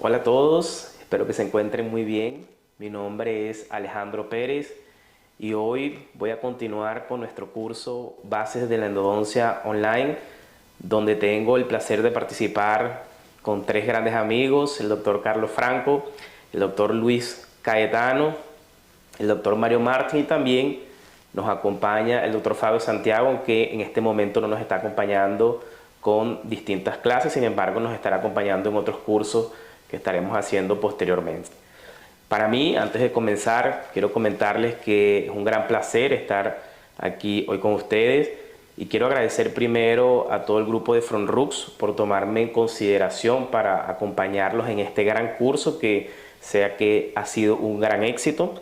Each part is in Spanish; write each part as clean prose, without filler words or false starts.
Hola a todos, espero que se encuentren muy bien. Mi nombre es Alejandro Pérez y hoy voy a continuar con nuestro curso Bases de la Endodoncia Online, donde tengo el placer de participar con tres grandes amigos, el doctor Carlos Franco, el doctor Luis Caetano, el doctor Mario Martín y también nos acompaña el doctor Fabio Santiago, aunque en este momento no nos está acompañando con distintas clases, sin embargo nos estará acompañando en otros cursos que estaremos haciendo posteriormente. Para mí, antes de comenzar, quiero comentarles que es un gran placer estar aquí hoy con ustedes y quiero agradecer primero a todo el grupo de Frontrux por tomarme en consideración para acompañarlos en este gran curso que sea que ha sido un gran éxito.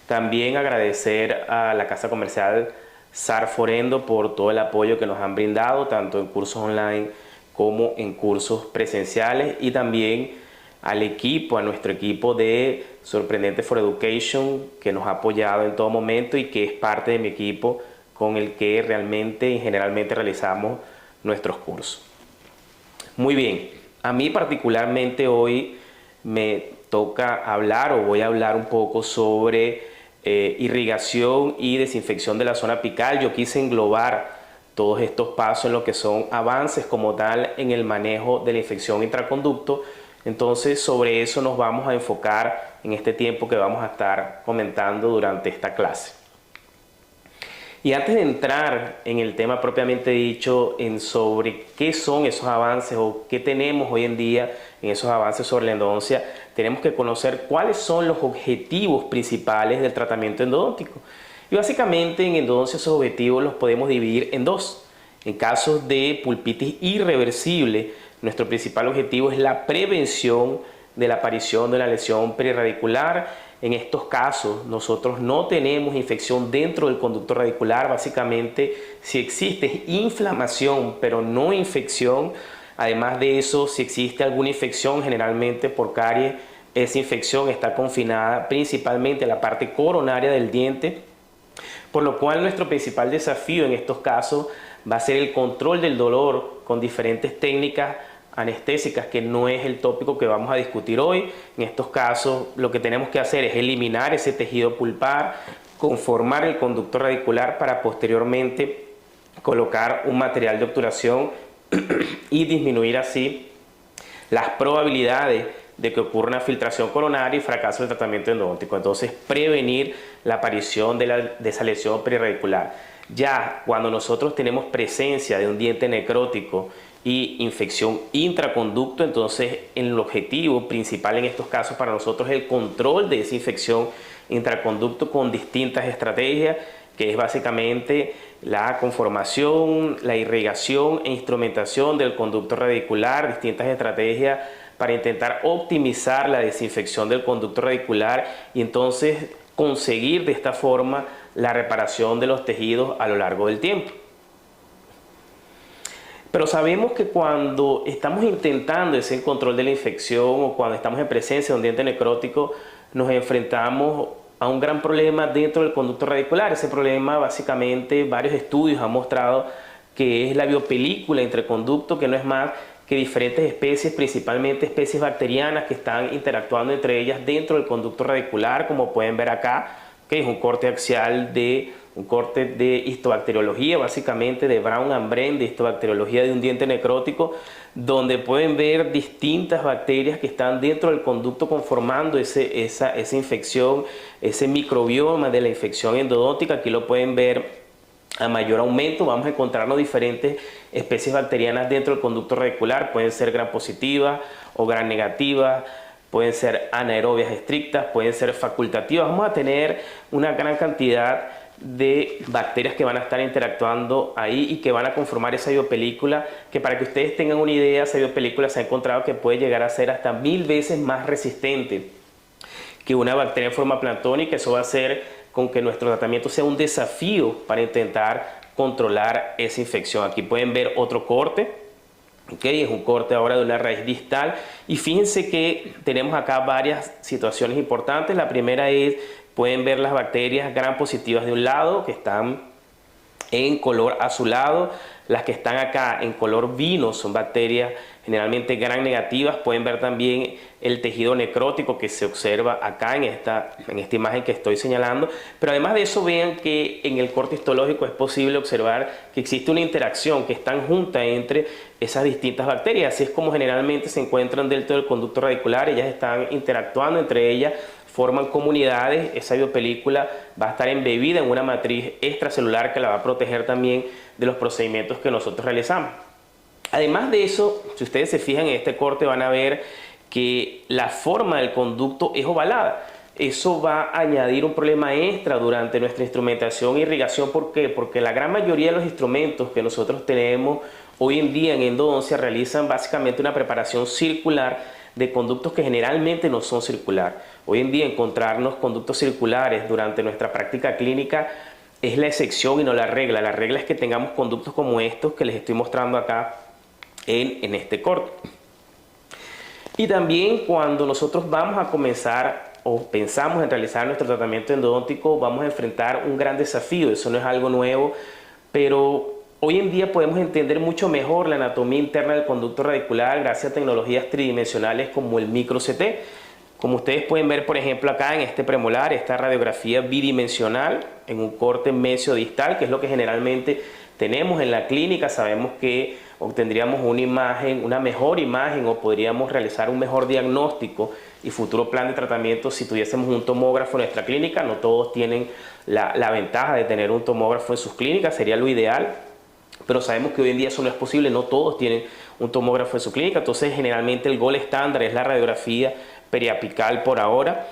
También agradecer a la Casa Comercial SAR Forendo por todo el apoyo que nos han brindado, tanto en cursos online como en cursos presenciales, y también al equipo, a nuestro equipo de Sorprendente for Education, que nos ha apoyado en todo momento y que es parte de mi equipo con el que realmente y generalmente realizamos nuestros cursos. Muy bien, a mí particularmente hoy me toca hablar o voy a hablar un poco sobre irrigación y desinfección de la zona apical. Yo quise englobar todos estos pasos en lo que son avances como tal en el manejo de la infección intraconducto. Entonces sobre eso nos vamos a enfocar en este tiempo que vamos a estar comentando durante esta clase. Y antes de entrar en el tema propiamente dicho, en sobre qué son esos avances o qué tenemos hoy en día en esos avances sobre la endodoncia, tenemos que conocer cuáles son los objetivos principales del tratamiento endodóntico. Y básicamente en endodoncia esos objetivos los podemos dividir en dos. En casos de pulpitis irreversible, nuestro principal objetivo es la prevención de la aparición de la lesión perirradicular. En estos casos nosotros no tenemos infección dentro del conducto radicular. Básicamente, si existe inflamación pero no infección, además de eso, si existe alguna infección generalmente por caries, esa infección está confinada principalmente a la parte coronaria del diente, por lo cual nuestro principal desafío en estos casos va a ser el control del dolor con diferentes técnicas anestésicas, que no es el tópico que vamos a discutir hoy. En estos casos lo que tenemos que hacer es eliminar ese tejido pulpar, conformar el conducto radicular para posteriormente colocar un material de obturación y disminuir así las probabilidades de que ocurra una filtración coronaria y fracaso del tratamiento endodóntico. Entonces, prevenir la aparición de esa lesión perirradicular. Ya cuando nosotros tenemos presencia de un diente necrótico y infección intraconducto, entonces el objetivo principal en estos casos para nosotros es el control de esa infección intraconducto con distintas estrategias, que es básicamente la conformación, la irrigación e instrumentación del conducto radicular, distintas estrategias para intentar optimizar la desinfección del conducto radicular y entonces conseguir de esta forma la reparación de los tejidos a lo largo del tiempo. Pero sabemos que cuando estamos intentando ese control de la infección o cuando estamos en presencia de un diente necrótico, nos enfrentamos a un gran problema dentro del conducto radicular. Ese problema, básicamente, varios estudios han mostrado que es la biopelícula intraconducto, que no es más que diferentes especies, principalmente especies bacterianas que están interactuando entre ellas dentro del conducto radicular, como pueden ver acá, que es un corte axial de un corte de histobacteriología, básicamente de Brown and Bren, de histobacteriología de un diente necrótico, donde pueden ver distintas bacterias que están dentro del conducto conformando esa infección, ese microbioma de la infección endodóntica. Aquí lo pueden ver a mayor aumento. Vamos a encontrarnos diferentes especies bacterianas dentro del conducto radicular. Pueden ser gram positivas o gram negativas, pueden ser anaerobias estrictas, pueden ser facultativas. Vamos a tener una gran cantidad de bacterias que van a estar interactuando ahí y que van a conformar esa biopelícula, que para que ustedes tengan una idea, esa biopelícula se ha encontrado que puede llegar a ser hasta 1000 veces más resistente que una bacteria en forma planctónica. Eso va a hacer con que nuestro tratamiento sea un desafío para intentar controlar esa infección. Aquí pueden ver otro corte, es un corte ahora de una raíz distal, y fíjense que tenemos acá varias situaciones importantes. La primera es, pueden ver las bacterias gram positivas de un lado que están en color azulado. Las que están acá en color vino son bacterias generalmente gram negativas. Pueden ver también el tejido necrótico que se observa acá en esta imagen que estoy señalando. Pero además de eso, vean que en el corte histológico es posible observar que existe una interacción, que están juntas entre esas distintas bacterias. Así es como generalmente se encuentran dentro del conducto radicular. Ellas están interactuando entre ellas, forman comunidades. Esa biopelícula va a estar embebida en una matriz extracelular que la va a proteger también de los procedimientos que nosotros realizamos. Además de eso, si ustedes se fijan en este corte, van a ver que la forma del conducto es ovalada. Eso va a añadir un problema extra durante nuestra instrumentación e irrigación. ¿Por qué? Porque la gran mayoría de los instrumentos que nosotros tenemos hoy en día en endodoncia realizan básicamente una preparación circular de conductos que generalmente no son circular. Hoy en día encontrarnos conductos circulares durante nuestra práctica clínica es la excepción y no la regla. La regla es que tengamos conductos como estos que les estoy mostrando acá en este corte. Y también cuando nosotros vamos a comenzar o pensamos en realizar nuestro tratamiento endodóntico, vamos a enfrentar un gran desafío. Eso no es algo nuevo, pero hoy en día podemos entender mucho mejor la anatomía interna del conducto radicular gracias a tecnologías tridimensionales como el micro-CT. Como ustedes pueden ver, por ejemplo, acá en este premolar, esta radiografía bidimensional en un corte mesiodistal, que es lo que generalmente tenemos en la clínica. Sabemos que obtendríamos una imagen, una mejor imagen, o podríamos realizar un mejor diagnóstico y futuro plan de tratamiento si tuviésemos un tomógrafo en nuestra clínica. No todos tienen la ventaja de tener un tomógrafo en sus clínicas, sería lo ideal, pero sabemos que hoy en día eso no es posible, no todos tienen un tomógrafo en su clínica. Entonces generalmente el gold estándar es la radiografía periapical por ahora.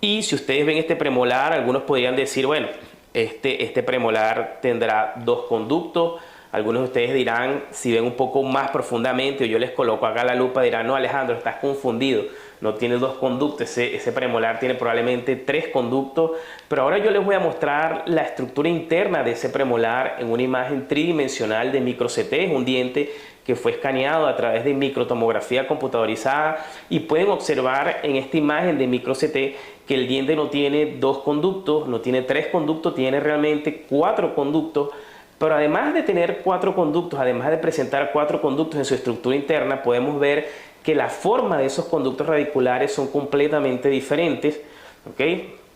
Y si ustedes ven este premolar, algunos podrían decir, bueno, este premolar tendrá dos conductos. Algunos de ustedes dirán, si ven un poco más profundamente o yo les coloco acá la lupa, dirán, no, Alejandro, estás confundido, no tiene dos conductos, ese premolar tiene probablemente tres conductos. Pero ahora yo les voy a mostrar la estructura interna de ese premolar en una imagen tridimensional de micro-CT. Es un diente que fue escaneado a través de microtomografía computadorizada, y pueden observar en esta imagen de micro-CT que el diente no tiene dos conductos, no tiene tres conductos, tiene realmente cuatro conductos. Pero además de tener cuatro conductos, además de presentar cuatro conductos en su estructura interna, podemos ver que la forma de esos conductos radiculares son completamente diferentes, ¿ok?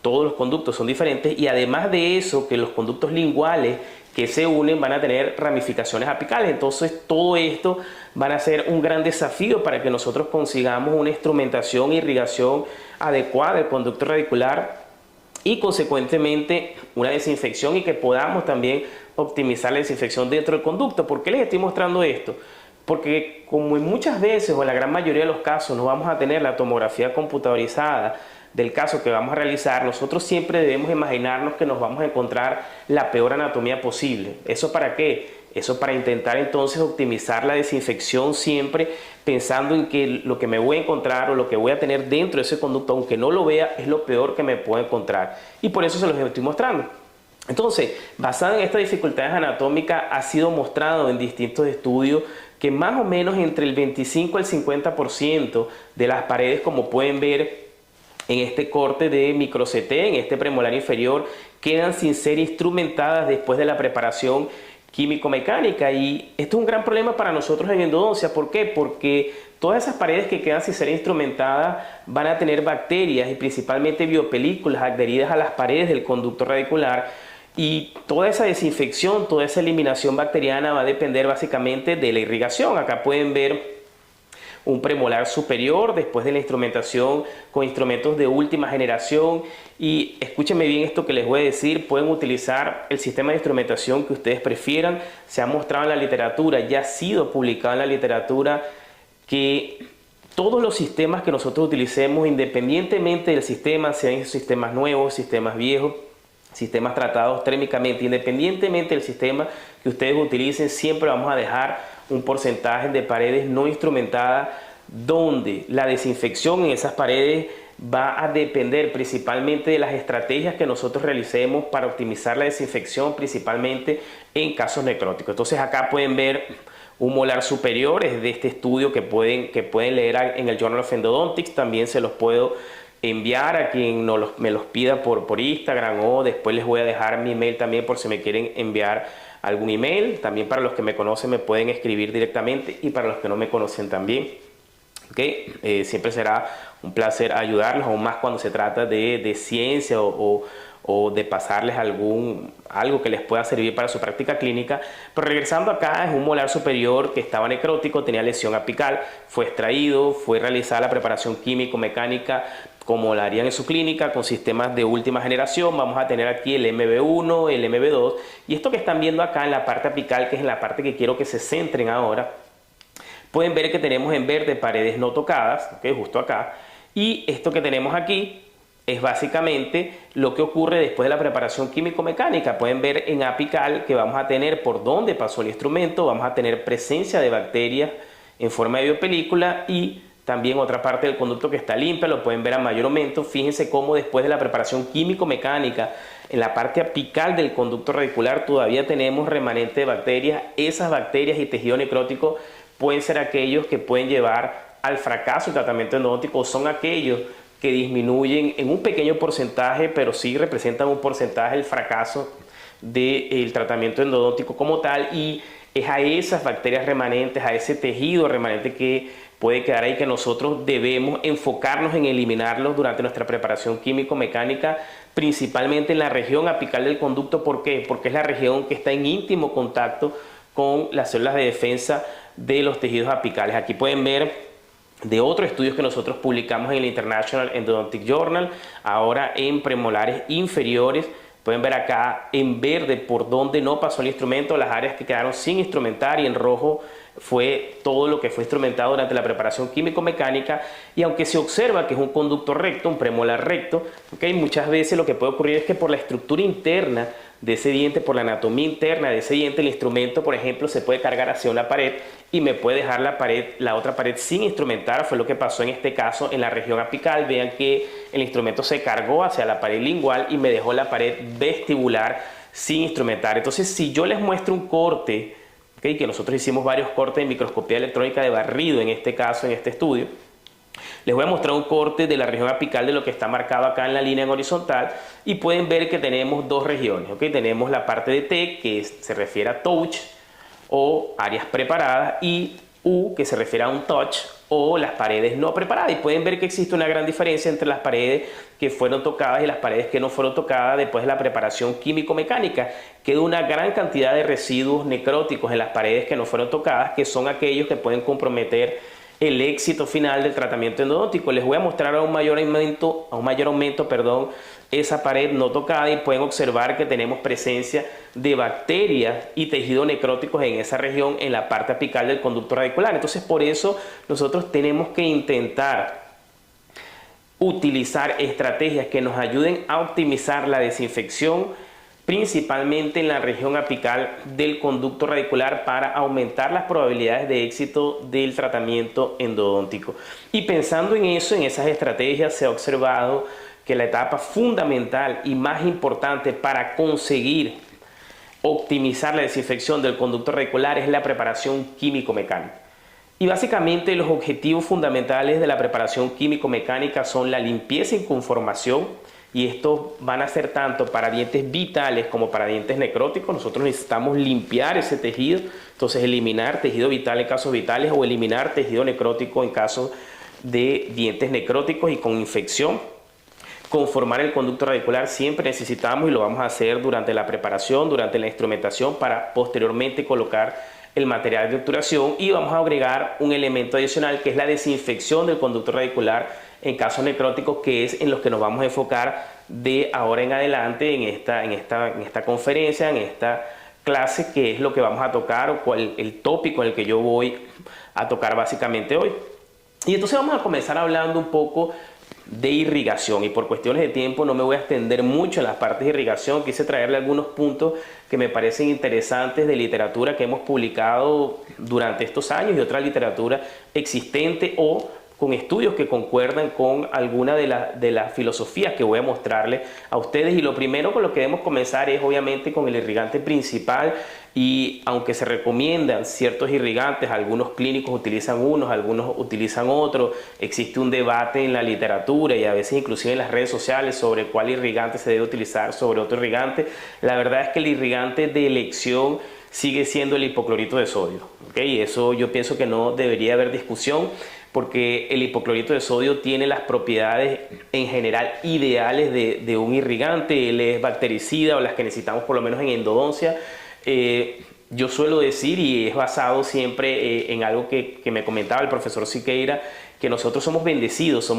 Todos los conductos son diferentes, y además de eso, que los conductos linguales que se unen van a tener ramificaciones apicales. Entonces todo esto van a ser un gran desafío para que nosotros consigamos una instrumentación e irrigación adecuada del conducto radicular y consecuentemente una desinfección, y que podamos también optimizar la desinfección dentro del conducto. ¿Por qué les estoy mostrando esto? Porque como en muchas veces o en la gran mayoría de los casos no vamos a tener la tomografía computadorizada del caso que vamos a realizar, nosotros siempre debemos imaginarnos que nos vamos a encontrar la peor anatomía posible. ¿Eso para qué? Eso para intentar entonces optimizar la desinfección, siempre pensando en que lo que me voy a encontrar o lo que voy a tener dentro de ese conducto, aunque no lo vea, es lo peor que me puedo encontrar. Y por eso se los estoy mostrando. Entonces, basado en estas dificultades anatómicas, ha sido mostrado en distintos estudios que más o menos entre el 25 al 50% de las paredes, como pueden ver en este corte de micro-CT, en este premolar inferior, quedan sin ser instrumentadas después de la preparación químico-mecánica. Y esto es un gran problema para nosotros en endodoncia. ¿Por qué? Porque todas esas paredes que quedan sin ser instrumentadas van a tener bacterias y principalmente biopelículas adheridas a las paredes del conducto radicular, y toda esa desinfección, toda esa eliminación bacteriana va a depender básicamente de la irrigación. Acá pueden ver un premolar superior después de la instrumentación con instrumentos de última generación. Y escúchenme bien esto que les voy a decir, pueden utilizar el sistema de instrumentación que ustedes prefieran. Se ha mostrado en la literatura, ya ha sido publicado en la literatura, que todos los sistemas que nosotros utilicemos, independientemente del sistema, sean sistemas nuevos, sistemas viejos, sistemas tratados térmicamente, independientemente del sistema que ustedes utilicen, siempre vamos a dejar un porcentaje de paredes no instrumentadas, donde la desinfección en esas paredes va a depender principalmente de las estrategias que nosotros realicemos para optimizar la desinfección, principalmente en casos necróticos. Entonces acá pueden ver un molar superior, es de este estudio que pueden leer en el Journal of Endodontics. También se los puedo enviar a quien me los pida por Instagram, o después les voy a dejar mi email también por si me quieren enviar algún email. También para los que me conocen me pueden escribir directamente, y para los que no me conocen también. ¿Okay? Siempre será un placer ayudarlos, aún más cuando se trata de ciencia o de pasarles algo que les pueda servir para su práctica clínica. Pero regresando acá, es un molar superior que estaba necrótico, tenía lesión apical, fue extraído, fue realizada la preparación químico-mecánica como la harían en su clínica con sistemas de última generación. Vamos a tener aquí el MB1, el MB2, y esto que están viendo acá en la parte apical, que es en la parte que quiero que se centren ahora, pueden ver que tenemos en verde paredes no tocadas, ¿okay? Justo acá, y esto que tenemos aquí es básicamente lo que ocurre después de la preparación químico-mecánica. Pueden ver en apical que vamos a tener por donde pasó el instrumento, vamos a tener presencia de bacterias en forma de biopelícula, y también otra parte del conducto que está limpia, lo pueden ver a mayor aumento. Fíjense cómo después de la preparación químico-mecánica, en la parte apical del conducto radicular todavía tenemos remanente de bacterias. Esas bacterias y tejido necrótico pueden ser aquellos que pueden llevar al fracaso del tratamiento endodóntico, son aquellos que disminuyen en un pequeño porcentaje, pero sí representan un porcentaje el fracaso del tratamiento endodóntico como tal. Y es a esas bacterias remanentes, a ese tejido remanente que puede quedar ahí, que nosotros debemos enfocarnos en eliminarlos durante nuestra preparación químico-mecánica, principalmente en la región apical del conducto. ¿Por qué? Porque es la región que está en íntimo contacto con las células de defensa de los tejidos apicales. Aquí pueden ver de otros estudios que nosotros publicamos en el International Endodontic Journal, ahora en premolares inferiores. Pueden ver acá en verde por donde no pasó el instrumento, las áreas que quedaron sin instrumentar, y en rojo fue todo lo que fue instrumentado durante la preparación químico-mecánica. Y aunque se observa que es un conducto recto, un premolar recto, ¿okay? Muchas veces lo que puede ocurrir es que por la estructura interna de ese diente, por la anatomía interna de ese diente, el instrumento, por ejemplo, se puede cargar hacia una pared y me puede dejar la otra pared sin instrumentar. Fue lo que pasó en este caso en la región apical. Vean que el instrumento se cargó hacia la pared lingual y me dejó la pared vestibular sin instrumentar. Entonces, si yo les muestro un corte, ¿okay? Que nosotros hicimos varios cortes en microscopía electrónica de barrido en este caso, en este estudio, les voy a mostrar un corte de la región apical de lo que está marcado acá en la línea en horizontal, y pueden ver que tenemos dos regiones. ¿Okay? Tenemos la parte de T, que se refiere a touch o áreas preparadas, y U, que se refiere a un touch o las paredes no preparadas. Y pueden ver que existe una gran diferencia entre las paredes que fueron tocadas y las paredes que no fueron tocadas después de la preparación químico-mecánica. Queda una gran cantidad de residuos necróticos en las paredes que no fueron tocadas, que son aquellos que pueden comprometer el éxito final del tratamiento endodóntico. Les voy a mostrar a un mayor aumento, esa pared no tocada, y pueden observar que tenemos presencia de bacterias y tejidos necróticos en esa región, en la parte apical del conducto radicular. Entonces, por eso nosotros tenemos que intentar utilizar estrategias que nos ayuden a optimizar la desinfección, principalmente en la región apical del conducto radicular, para aumentar las probabilidades de éxito del tratamiento endodóntico. Y pensando en eso, en esas estrategias, se ha observado que la etapa fundamental y más importante para conseguir optimizar la desinfección del conducto radicular es la preparación químico-mecánica. Y básicamente los objetivos fundamentales de la preparación químico-mecánica son la limpieza y conformación, y estos van a ser tanto para dientes vitales como para dientes necróticos. Nosotros necesitamos limpiar ese tejido, entonces eliminar tejido vital en casos vitales o eliminar tejido necrótico en casos de dientes necróticos y con infección. Conformar el conducto radicular siempre necesitamos, y lo vamos a hacer durante la preparación, durante la instrumentación, para posteriormente colocar el material de obturación. Y vamos a agregar un elemento adicional, que es la desinfección del conducto radicular en casos necróticos, que es en los que nos vamos a enfocar de ahora en adelante en esta conferencia, en esta clase, que es lo que vamos a tocar, o el tópico en el que yo voy a tocar básicamente hoy. Y entonces vamos a comenzar hablando un poco de irrigación, y por cuestiones de tiempo no me voy a extender mucho en las partes de irrigación. Quise traerle algunos puntos que me parecen interesantes de literatura que hemos publicado durante estos años y otra literatura existente, o con estudios que concuerdan con alguna de las filosofías que voy a mostrarles a ustedes. Y lo primero con lo que debemos comenzar es obviamente con el irrigante principal. Y aunque se recomiendan ciertos irrigantes, algunos clínicos utilizan unos, algunos utilizan otros, existe un debate en la literatura y a veces inclusive en las redes sociales sobre cuál irrigante se debe utilizar sobre otro irrigante. La verdad es que el irrigante de elección sigue siendo el hipoclorito de sodio, ¿okay? Y eso yo pienso que no debería haber discusión, porque el hipoclorito de sodio tiene las propiedades en general ideales de un irrigante. Él es bactericida, o las que necesitamos por lo menos en endodoncia. Yo suelo decir, y es basado siempre en algo que me comentaba el profesor Siqueira, que nosotros somos bendecidos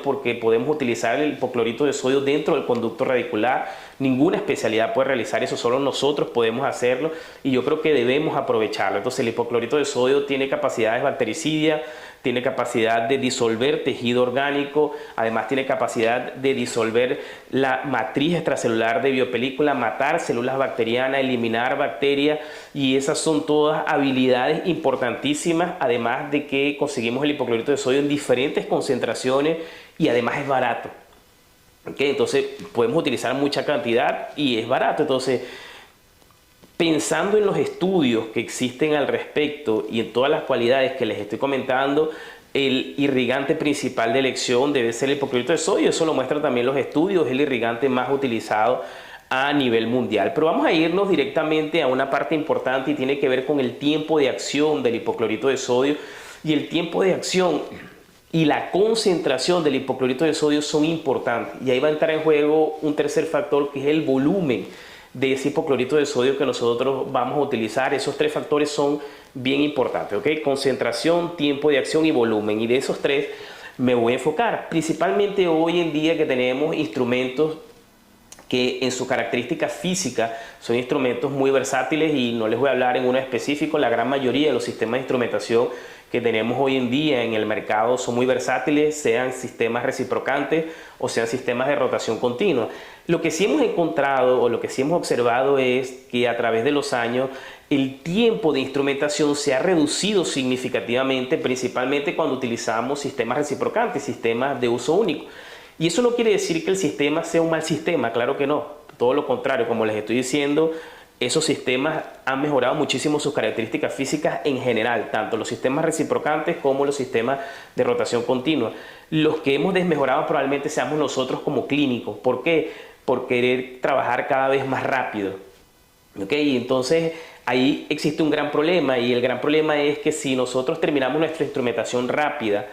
porque podemos utilizar el hipoclorito de sodio dentro del conducto radicular. Ninguna especialidad puede realizar eso, solo nosotros podemos hacerlo, y yo creo que debemos aprovecharlo. Entonces el hipoclorito de sodio tiene capacidades bactericidas, tiene capacidad de disolver tejido orgánico, además tiene capacidad de disolver la matriz extracelular de biopelícula, matar células bacterianas, eliminar bacterias, y esas son todas habilidades importantísimas, además de que conseguimos el hipoclorito de sodio en diferentes concentraciones y además es barato. ¿Okay? Entonces podemos utilizar mucha cantidad y es barato. Entonces, pensando en los estudios que existen al respecto y en todas las cualidades que les estoy comentando, el irrigante principal de elección debe ser el hipoclorito de sodio. Eso lo muestran también los estudios, es el irrigante más utilizado a nivel mundial. Pero vamos a irnos directamente a una parte importante y tiene que ver con el tiempo de acción del hipoclorito de sodio. Y el tiempo de acción y la concentración del hipoclorito de sodio son importantes. Y ahí va a entrar en juego un tercer factor, que es el volumen de ese hipoclorito de sodio que nosotros vamos a utilizar. Esos tres factores son bien importantes, ¿ok? Concentración, tiempo de acción y volumen. Y de esos tres me voy a enfocar. Principalmente hoy en día que tenemos instrumentos que en su característica física son instrumentos muy versátiles, y no les voy a hablar en uno específico. La gran mayoría de los sistemas de instrumentación que tenemos hoy en día en el mercado son muy versátiles, sean sistemas reciprocantes o sean sistemas de rotación continua. Lo que sí hemos encontrado o lo que sí hemos observado es que a través de los años el tiempo de instrumentación se ha reducido significativamente, principalmente cuando utilizamos sistemas reciprocantes, sistemas de uso único. Y eso no quiere decir que el sistema sea un mal sistema, claro que no. Todo lo contrario, como les estoy diciendo, esos sistemas han mejorado muchísimo sus características físicas en general, tanto los sistemas reciprocantes como los sistemas de rotación continua. Los que hemos desmejorado probablemente seamos nosotros como clínicos. ¿Por qué? Por querer trabajar cada vez más rápido. ¿Okay? Y entonces ahí existe un gran problema, y el gran problema es que si nosotros terminamos nuestra instrumentación rápida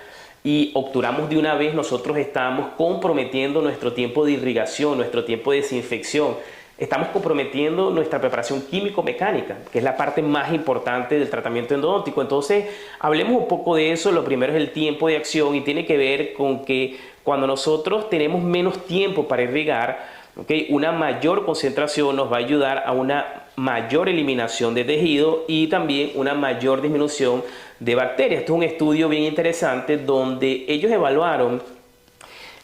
y obturamos de una vez, nosotros estamos comprometiendo nuestro tiempo de irrigación, nuestro tiempo de desinfección. Estamos comprometiendo nuestra preparación químico-mecánica, que es la parte más importante del tratamiento endodóntico. Entonces, hablemos un poco de eso. Lo primero es el tiempo de acción, y tiene que ver con que cuando nosotros tenemos menos tiempo para irrigar, ¿okay?, una mayor concentración nos va a ayudar a una mayor eliminación de tejido y también una mayor disminución de bacterias. Esto es un estudio bien interesante donde ellos evaluaron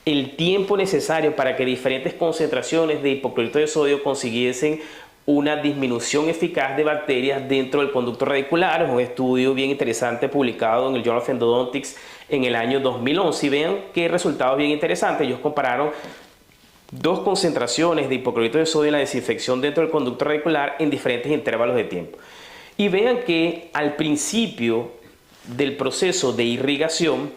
el tiempo necesario para que diferentes concentraciones de hipoclorito de sodio consiguiesen una disminución eficaz de bacterias dentro del conducto radicular. Es un estudio bien interesante publicado en el Journal of Endodontics en el año 2011. Y vean qué resultados bien interesantes. Ellos compararon dos concentraciones de hipoclorito de sodio en la desinfección dentro del conducto radicular en diferentes intervalos de tiempo. Y vean que al principio del proceso de irrigación,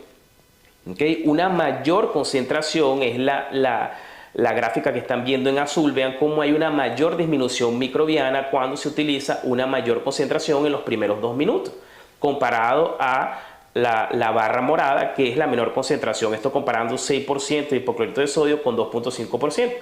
¿okay?, una mayor concentración es la gráfica que están viendo en azul. Vean cómo hay una mayor disminución microbiana cuando se utiliza una mayor concentración en los primeros 2 minutos, comparado a la barra morada, que es la menor concentración. Esto comparando 6% de hipoclorito de sodio con 2.5%.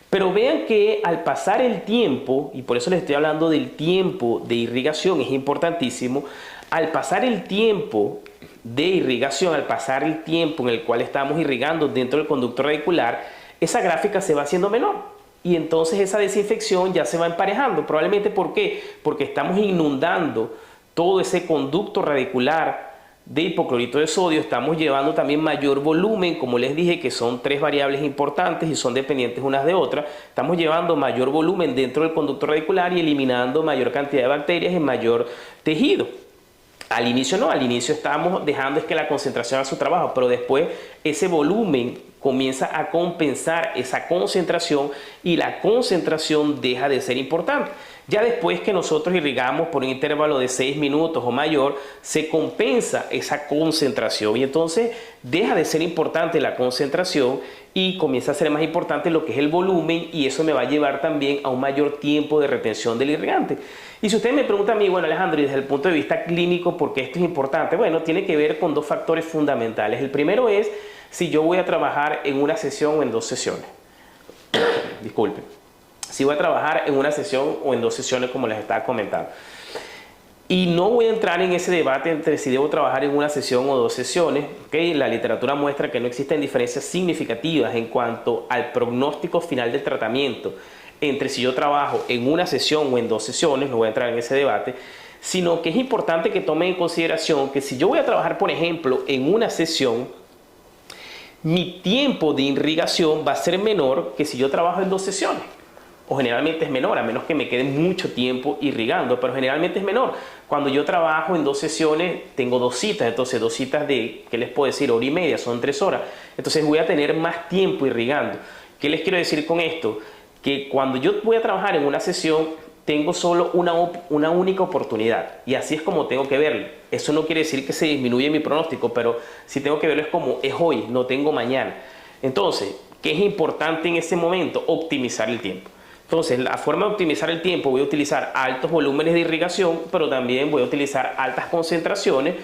Pero vean que al pasar el tiempo, y por eso les estoy hablando del tiempo de irrigación, es importantísimo. Al pasar el tiempo de irrigación, al pasar el tiempo en el cual estamos irrigando dentro del conducto radicular, esa gráfica se va haciendo menor. Y entonces esa desinfección ya se va emparejando. Probablemente, ¿por qué? Porque estamos inundando todo ese conducto radicular de hipoclorito de sodio. Estamos llevando también mayor volumen, como les dije, que son 3 variables importantes y son dependientes unas de otras. Estamos llevando mayor volumen dentro del conducto radicular y eliminando mayor cantidad de bacterias en mayor tejido. Al inicio no, al inicio estábamos dejando es que la concentración haga su trabajo, pero después ese volumen comienza a compensar esa concentración y la concentración deja de ser importante. Ya después que nosotros irrigamos por un intervalo de 6 minutos o mayor, se compensa esa concentración y entonces deja de ser importante la concentración y comienza a ser más importante lo que es el volumen, y eso me va a llevar también a un mayor tiempo de retención del irrigante. Y si usted me pregunta a mí, bueno, Alejandro, y desde el punto de vista clínico, ¿por qué esto es importante? Bueno, tiene que ver con dos factores fundamentales. El primero es si yo voy a trabajar en una sesión o en dos sesiones. Disculpen. Si voy a trabajar en una sesión o en dos sesiones, como les estaba comentando. Y no voy a entrar en ese debate entre si debo trabajar en una sesión o dos sesiones, ¿okay? La literatura muestra que no existen diferencias significativas en cuanto al pronóstico final del tratamiento entre si yo trabajo en una sesión o en dos sesiones, no voy a entrar en ese debate, sino que es importante que tomen en consideración que si yo voy a trabajar, por ejemplo, en una sesión, mi tiempo de irrigación va a ser menor que si yo trabajo en dos sesiones. O generalmente es menor, a menos que me quede mucho tiempo irrigando, pero generalmente es menor. Cuando yo trabajo en dos sesiones, tengo dos citas, entonces dos citas de, ¿qué les puedo decir? Hora y media, son 3 horas. Entonces voy a tener más tiempo irrigando. ¿Qué les quiero decir con esto? Que cuando yo voy a trabajar en una sesión, tengo solo una única oportunidad, y así es como tengo que verlo. Eso no quiere decir que se disminuye mi pronóstico, pero si tengo que verlo es como es hoy, no tengo mañana. Entonces, ¿qué es importante en ese momento? Optimizar el tiempo. Entonces, la forma de optimizar el tiempo, voy a utilizar altos volúmenes de irrigación, pero también voy a utilizar altas concentraciones.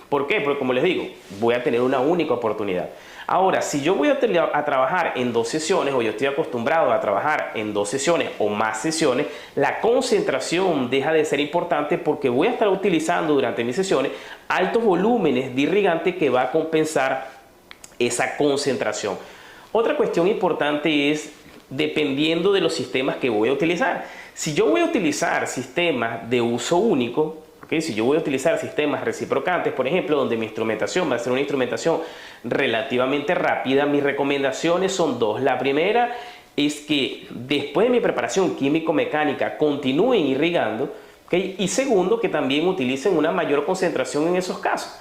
¿Por qué? Porque, como les digo, voy a tener una única oportunidad. Ahora, si yo voy a trabajar en dos sesiones, o yo estoy acostumbrado a trabajar en dos sesiones o más sesiones, la concentración deja de ser importante porque voy a estar utilizando durante mis sesiones altos volúmenes de irrigante que va a compensar esa concentración. Otra cuestión importante es dependiendo de los sistemas que voy a utilizar. Si yo voy a utilizar sistemas de uso único, ¿okay? Si yo voy a utilizar sistemas reciprocantes, por ejemplo, donde mi instrumentación va a ser una instrumentación relativamente rápida, mis recomendaciones son dos. La primera es que después de mi preparación químico-mecánica continúen irrigando, ¿okay? Y segundo, que también utilicen una mayor concentración en esos casos.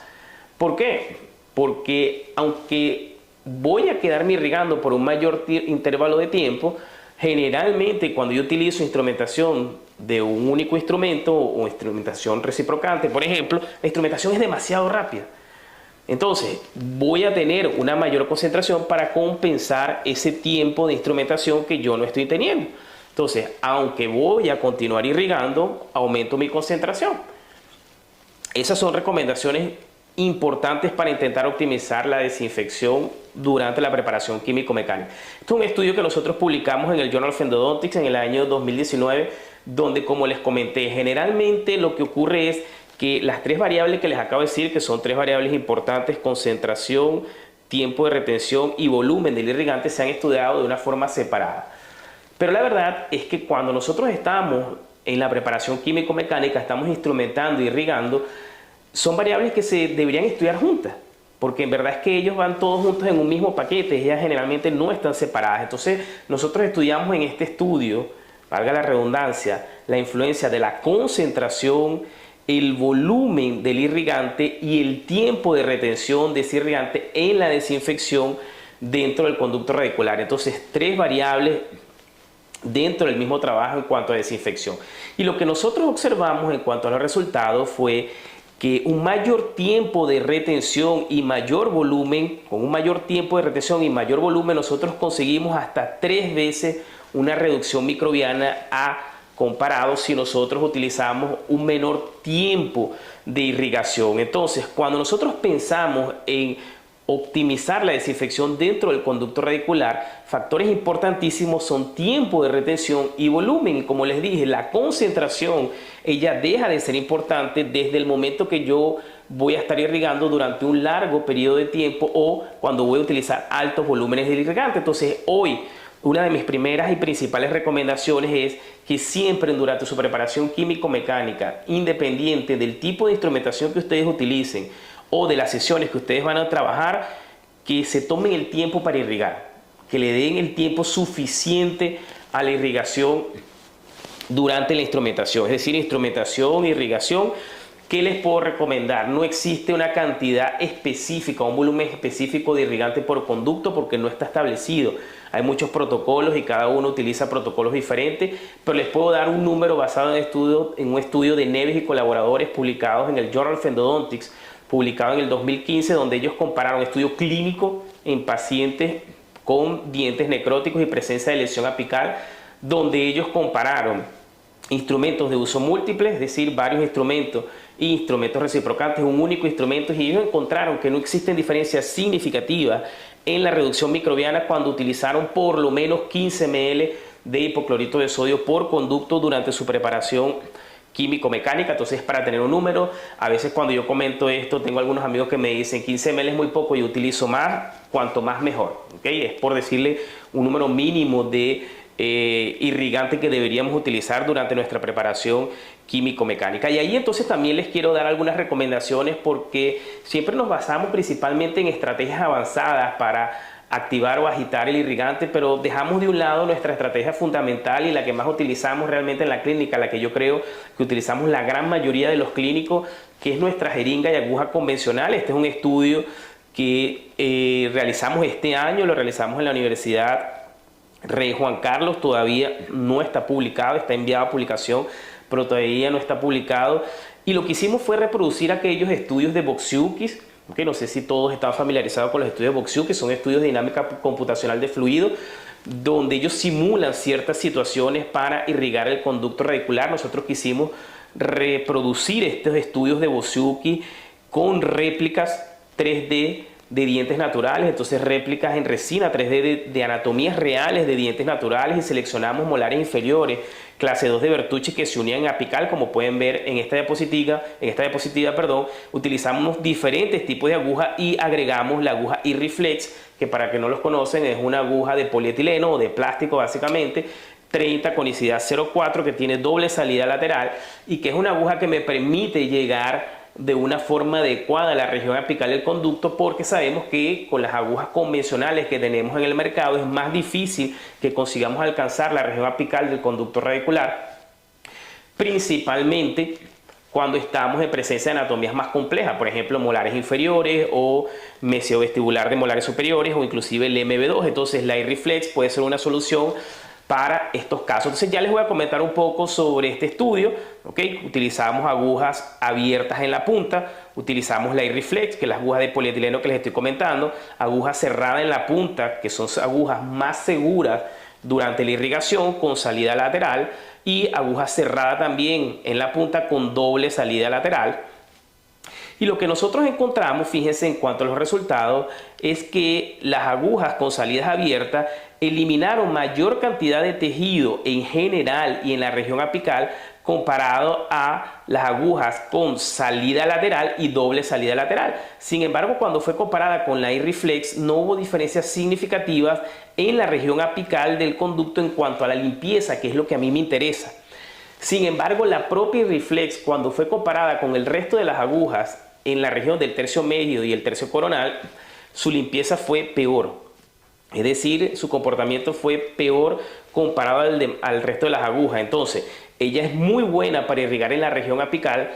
¿Por qué? Porque aunque voy a quedarme irrigando por un mayor intervalo de tiempo, generalmente cuando yo utilizo instrumentación de un único instrumento o instrumentación reciprocante, por ejemplo, la instrumentación es demasiado rápida. Entonces voy a tener una mayor concentración para compensar ese tiempo de instrumentación que yo no estoy teniendo. Entonces, aunque voy a continuar irrigando, aumento mi concentración. Esas son recomendaciones importantes para intentar optimizar la desinfección durante la preparación químico-mecánica. Este es un estudio que nosotros publicamos en el Journal of Endodontics en el año 2019, donde, como les comenté, generalmente lo que ocurre es que las tres variables que les acabo de decir, que son tres variables importantes, concentración, tiempo de retención y volumen del irrigante, se han estudiado de una forma separada. Pero la verdad es que cuando nosotros estamos en la preparación químico-mecánica, estamos instrumentando y irrigando, son variables que se deberían estudiar juntas, porque en verdad es que ellos van todos juntos en un mismo paquete, ellas generalmente no están separadas. Entonces nosotros estudiamos en este estudio, valga la redundancia, la influencia de la concentración, el volumen del irrigante y el tiempo de retención de ese irrigante en la desinfección dentro del conducto radicular. Entonces, tres variables dentro del mismo trabajo en cuanto a desinfección. Y lo que nosotros observamos en cuanto a los resultados fue que un mayor tiempo de retención y mayor volumen, con un mayor tiempo de retención y mayor volumen, nosotros conseguimos hasta 3 veces una reducción microbiana comparado si nosotros utilizamos un menor tiempo de irrigación. Entonces, cuando nosotros pensamos en optimizar la desinfección dentro del conducto radicular, factores importantísimos son tiempo de retención y volumen. Y como les dije, la concentración, ella deja de ser importante desde el momento que yo voy a estar irrigando durante un largo periodo de tiempo o cuando voy a utilizar altos volúmenes de irrigante. Entonces, hoy, una de mis primeras y principales recomendaciones es que siempre durante su preparación químico-mecánica, independiente del tipo de instrumentación que ustedes utilicen o de las sesiones que ustedes van a trabajar, que se tomen el tiempo para irrigar, que le den el tiempo suficiente a la irrigación durante la instrumentación, es decir, instrumentación, irrigación, ¿Qué les puedo recomendar? No existe una cantidad específica, un volumen específico de irrigante por conducto porque no está establecido. Hay muchos protocolos y cada uno utiliza protocolos diferentes, pero les puedo dar un número basado en un estudio de Neves y colaboradores publicados en el Journal of Endodontics, publicado en el 2015, donde ellos compararon estudio clínico en pacientes con dientes necróticos y presencia de lesión apical, donde ellos compararon instrumentos de uso múltiple, es decir, varios instrumentos e instrumentos reciprocantes, un único instrumento, y ellos encontraron que no existen diferencias significativas en la reducción microbiana cuando utilizaron por lo menos 15 ml de hipoclorito de sodio por conducto durante su preparación químico-mecánica. Entonces, para tener un número, a veces cuando yo comento esto, tengo algunos amigos que me dicen 15 ml es muy poco, yo utilizo más, cuanto más mejor, ¿okay? Es por decirle un número mínimo de irrigante que deberíamos utilizar durante nuestra preparación químico-mecánica. Y ahí entonces también les quiero dar algunas recomendaciones, porque siempre nos basamos principalmente en estrategias avanzadas para activar o agitar el irrigante, pero dejamos de un lado nuestra estrategia fundamental y la que más utilizamos realmente en la clínica, la que yo creo que utilizamos la gran mayoría de los clínicos, que es nuestra jeringa y aguja convencional. Este es un estudio que realizamos este año, lo realizamos en la Universidad Rey Juan Carlos, todavía no está publicado, está enviado a publicación, pero todavía no está publicado. Y lo que hicimos fue reproducir aquellos estudios de Boksiukis, que no sé si todos están familiarizados con los estudios de Boksiukis, son estudios de dinámica computacional de fluido, donde ellos simulan ciertas situaciones para irrigar el conducto radicular. Nosotros quisimos reproducir estos estudios de Boksiukis con réplicas 3D de dientes naturales, entonces réplicas en resina 3D de anatomías reales de dientes naturales, y seleccionamos molares inferiores clase 2 de Bertucci que se unían en apical, como pueden ver en esta diapositiva, utilizamos diferentes tipos de aguja y agregamos la aguja Irriflex, que para que no los conocen es una aguja de polietileno o de plástico básicamente, 30 conicidad 0,4, que tiene doble salida lateral y que es una aguja que me permite llegar de una forma adecuada a la región apical del conducto, porque sabemos que con las agujas convencionales que tenemos en el mercado es más difícil que consigamos alcanzar la región apical del conducto radicular, principalmente cuando estamos en presencia de anatomías más complejas, por ejemplo molares inferiores o mesiovestibular de molares superiores o inclusive el MB2. Entonces la Irriflex puede ser una solución para estos casos. Entonces ya les voy a comentar un poco sobre este estudio, ¿okay? Utilizamos agujas abiertas en la punta, utilizamos la Irriflex, que es la aguja de polietileno que les estoy comentando, aguja cerrada en la punta, que son agujas más seguras durante la irrigación con salida lateral, y aguja cerrada también en la punta con doble salida lateral. Y lo que nosotros encontramos, fíjense en cuanto a los resultados, es que las agujas con salidas abiertas eliminaron mayor cantidad de tejido en general y en la región apical comparado a las agujas con salida lateral y doble salida lateral. Sin embargo, cuando fue comparada con la Irriflex, no hubo diferencias significativas en la región apical del conducto en cuanto a la limpieza, que es lo que a mí me interesa. Sin embargo, la propia Irriflex, cuando fue comparada con el resto de las agujas en la región del tercio medio y el tercio coronal, su limpieza fue peor. Es decir, su comportamiento fue peor comparado al resto de las agujas. Entonces, ella es muy buena para irrigar en la región apical,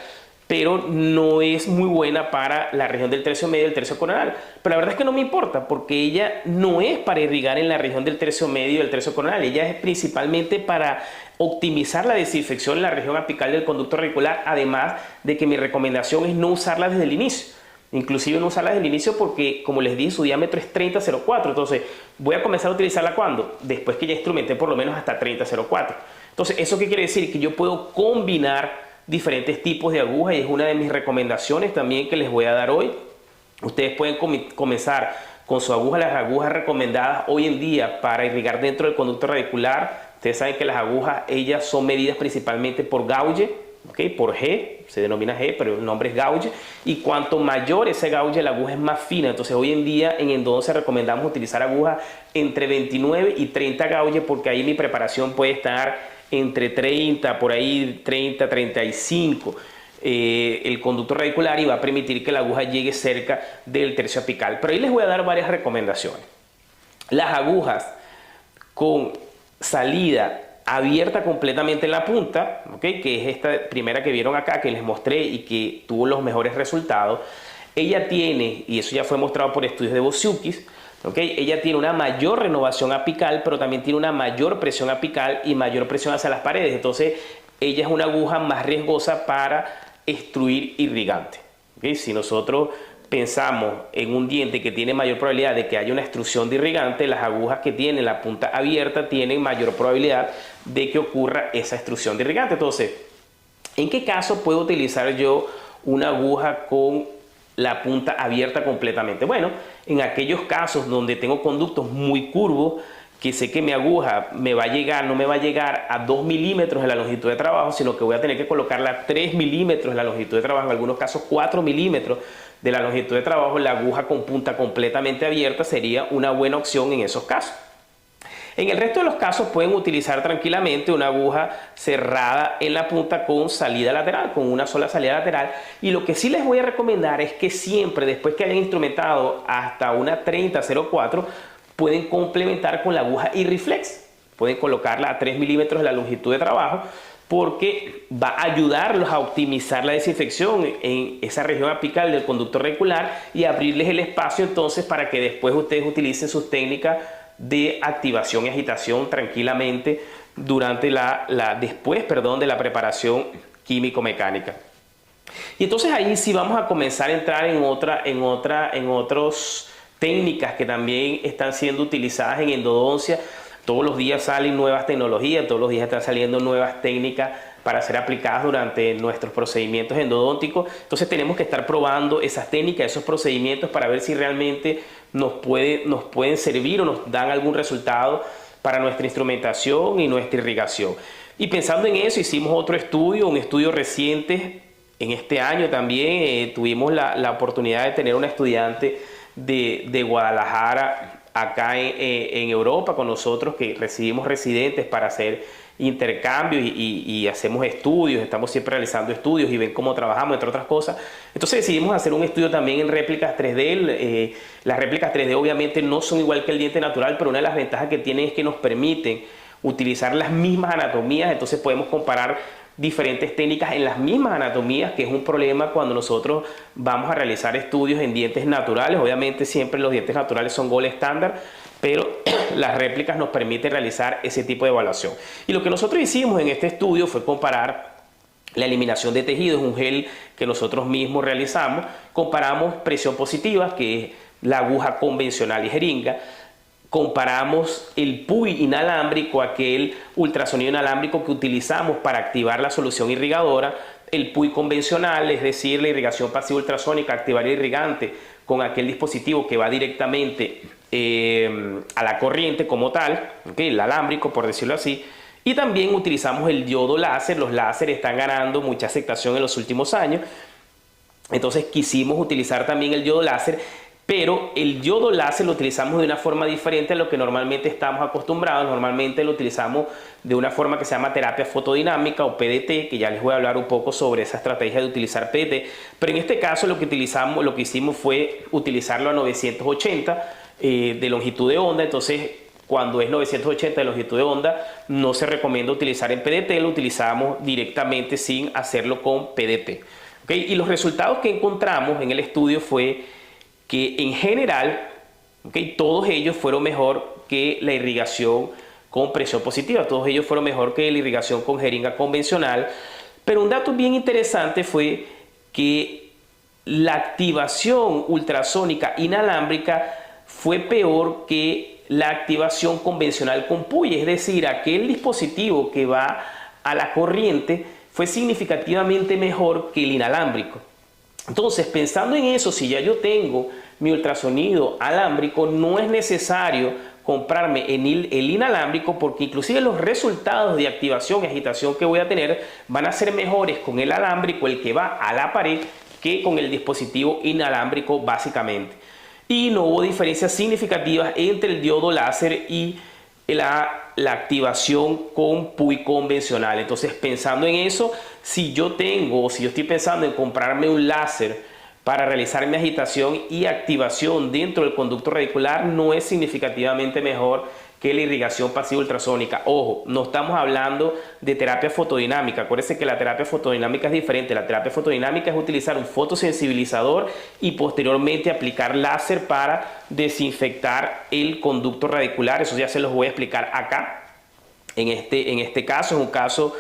pero no es muy buena para la región del tercio medio y el tercio coronal. Pero la verdad es que no me importa, porque ella no es para irrigar en la región del tercio medio y el tercio coronal. Ella es principalmente para optimizar la desinfección en la región apical del conducto radicular, además de que mi recomendación es no usarla desde el inicio. Inclusive no usarla desde el inicio porque, como les dije, su diámetro es 30,04. Entonces, voy a comenzar a utilizarla ¿cuándo? Después que ya instrumenté por lo menos hasta 30,04. Entonces, ¿eso qué quiere decir? Que yo puedo combinar diferentes tipos de agujas, y es una de mis recomendaciones también que les voy a dar hoy. Ustedes pueden comenzar con su aguja, las agujas recomendadas hoy en día para irrigar dentro del conducto radicular. Ustedes saben que las agujas, ellas son medidas principalmente por gauge, ¿okay? Por G, se denomina G, pero el nombre es gauge, y cuanto mayor ese gauge, la aguja es más fina. Entonces hoy en día en endodoncia recomendamos utilizar agujas entre 29 y 30 gauge, porque ahí mi preparación puede estar entre 30, por ahí 30, 35 el conducto radicular, y va a permitir que la aguja llegue cerca del tercio apical. Pero ahí les voy a dar varias recomendaciones. Las agujas con salida abierta completamente en la punta, ¿okay? Que es esta primera que vieron acá, que les mostré y que tuvo los mejores resultados. Ella tiene, y eso ya fue mostrado por estudios de Boziukis, ¿okay? Ella tiene una mayor renovación apical, pero también tiene una mayor presión apical y mayor presión hacia las paredes. Entonces, ella es una aguja más riesgosa para extruir irrigante. ¿Okay? Si nosotros pensamos en un diente que tiene mayor probabilidad de que haya una extrusión de irrigante, las agujas que tienen la punta abierta tienen mayor probabilidad de que ocurra esa extrusión de irrigante. Entonces, ¿en qué caso puedo utilizar yo una aguja con la punta abierta completamente? Bueno, en aquellos casos donde tengo conductos muy curvos, que sé que mi aguja me va a llegar, no me va a llegar a 2 milímetros en la longitud de trabajo, sino que voy a tener que colocarla a 3 milímetros en la longitud de trabajo, en algunos casos 4 milímetros de la longitud de trabajo, la aguja con punta completamente abierta sería una buena opción en esos casos. En el resto de los casos pueden utilizar tranquilamente una aguja cerrada en la punta con salida lateral, con una sola salida lateral. Y lo que sí les voy a recomendar es que siempre, después que hayan instrumentado hasta una 30-04, pueden complementar con la aguja Irriflex. Pueden colocarla a 3 milímetros de la longitud de trabajo, porque va a ayudarlos a optimizar la desinfección en esa región apical del conducto radicular y abrirles el espacio entonces para que después ustedes utilicen sus técnicas de activación y agitación tranquilamente durante después de la preparación químico-mecánica. Y entonces ahí sí vamos a comenzar a entrar en otras técnicas que también están siendo utilizadas en endodoncia. Todos los días salen nuevas tecnologías, todos los días están saliendo nuevas técnicas para ser aplicadas durante nuestros procedimientos endodónticos. Entonces tenemos que estar probando esas técnicas, esos procedimientos para ver si realmente nos pueden servir o nos dan algún resultado para nuestra instrumentación y nuestra irrigación. Y pensando en eso, hicimos otro estudio, un estudio reciente. En este año también tuvimos la oportunidad de tener una estudiante de Guadalajara acá en Europa con nosotros, que recibimos residentes para hacer intercambios y hacemos estudios, estamos siempre realizando estudios y ven cómo trabajamos, entre otras cosas. Entonces decidimos hacer un estudio también en réplicas 3D. Las réplicas 3D obviamente no son igual que el diente natural, pero una de las ventajas que tienen es que nos permiten utilizar las mismas anatomías. Entonces podemos comparar diferentes técnicas en las mismas anatomías, que es un problema cuando nosotros vamos a realizar estudios en dientes naturales. Obviamente siempre los dientes naturales son gold estándar, pero las réplicas nos permiten realizar ese tipo de evaluación. Y lo que nosotros hicimos en este estudio fue comparar la eliminación de tejidos, un gel que nosotros mismos realizamos. Comparamos presión positiva, que es la aguja convencional y jeringa. Comparamos el PUI inalámbrico, aquel ultrasonido inalámbrico que utilizamos para activar la solución irrigadora, el PUI convencional, es decir, la irrigación pasiva ultrasónica, activar el irrigante con aquel dispositivo que va directamente a la corriente como tal, ¿okay? El alámbrico, por decirlo así. Y también utilizamos el diodo láser. Los láseres están ganando mucha aceptación en los últimos años, entonces quisimos utilizar también el diodo láser. Pero el diodo láser lo utilizamos de una forma diferente a lo que normalmente estamos acostumbrados. Normalmente lo utilizamos de una forma que se llama terapia fotodinámica o PDT, que ya les voy a hablar un poco sobre esa estrategia de utilizar PDT. Pero en este caso lo que hicimos fue utilizarlo a 980 de longitud de onda. Entonces, cuando es 980 de longitud de onda, no se recomienda utilizar en PDT, lo utilizamos directamente sin hacerlo con PDT. ¿Okay? Y los resultados que encontramos en el estudio fue que en general, todos ellos fueron mejor que la irrigación con presión positiva, todos ellos fueron mejor que la irrigación con jeringa convencional. Pero un dato bien interesante fue que la activación ultrasónica inalámbrica fue peor que la activación convencional con PUI, es decir, aquel dispositivo que va a la corriente fue significativamente mejor que el inalámbrico. Entonces, pensando en eso, si ya yo tengo mi ultrasonido alámbrico, no es necesario comprarme el inalámbrico, porque inclusive los resultados de activación y agitación que voy a tener van a ser mejores con el alámbrico, el que va a la pared, que con el dispositivo inalámbrico básicamente. Y no hubo diferencias significativas entre el diodo láser y la activación con PUI convencional. Entonces, pensando en eso, si yo estoy pensando en comprarme un láser para realizar mi agitación y activación dentro del conducto radicular, no es significativamente mejor que la irrigación pasiva ultrasónica. Ojo, no estamos hablando de terapia fotodinámica. Acuérdense que la terapia fotodinámica es diferente. La terapia fotodinámica es utilizar un fotosensibilizador y posteriormente aplicar láser para desinfectar el conducto radicular. Eso ya se los voy a explicar acá. En este caso es un caso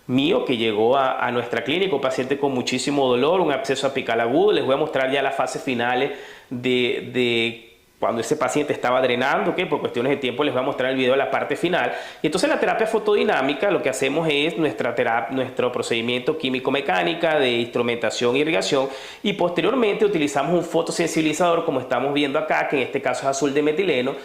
mío que llegó a nuestra clínica, un paciente con muchísimo dolor, un absceso apical agudo. Les voy a mostrar ya las fases finales de cuando ese paciente estaba drenando, que por cuestiones de tiempo les voy a mostrar el video de la parte final. Y entonces la terapia fotodinámica, lo que hacemos es nuestro procedimiento químico-mecánica de instrumentación e irrigación, y posteriormente utilizamos un fotosensibilizador, como estamos viendo acá, que en este caso es azul de metileno,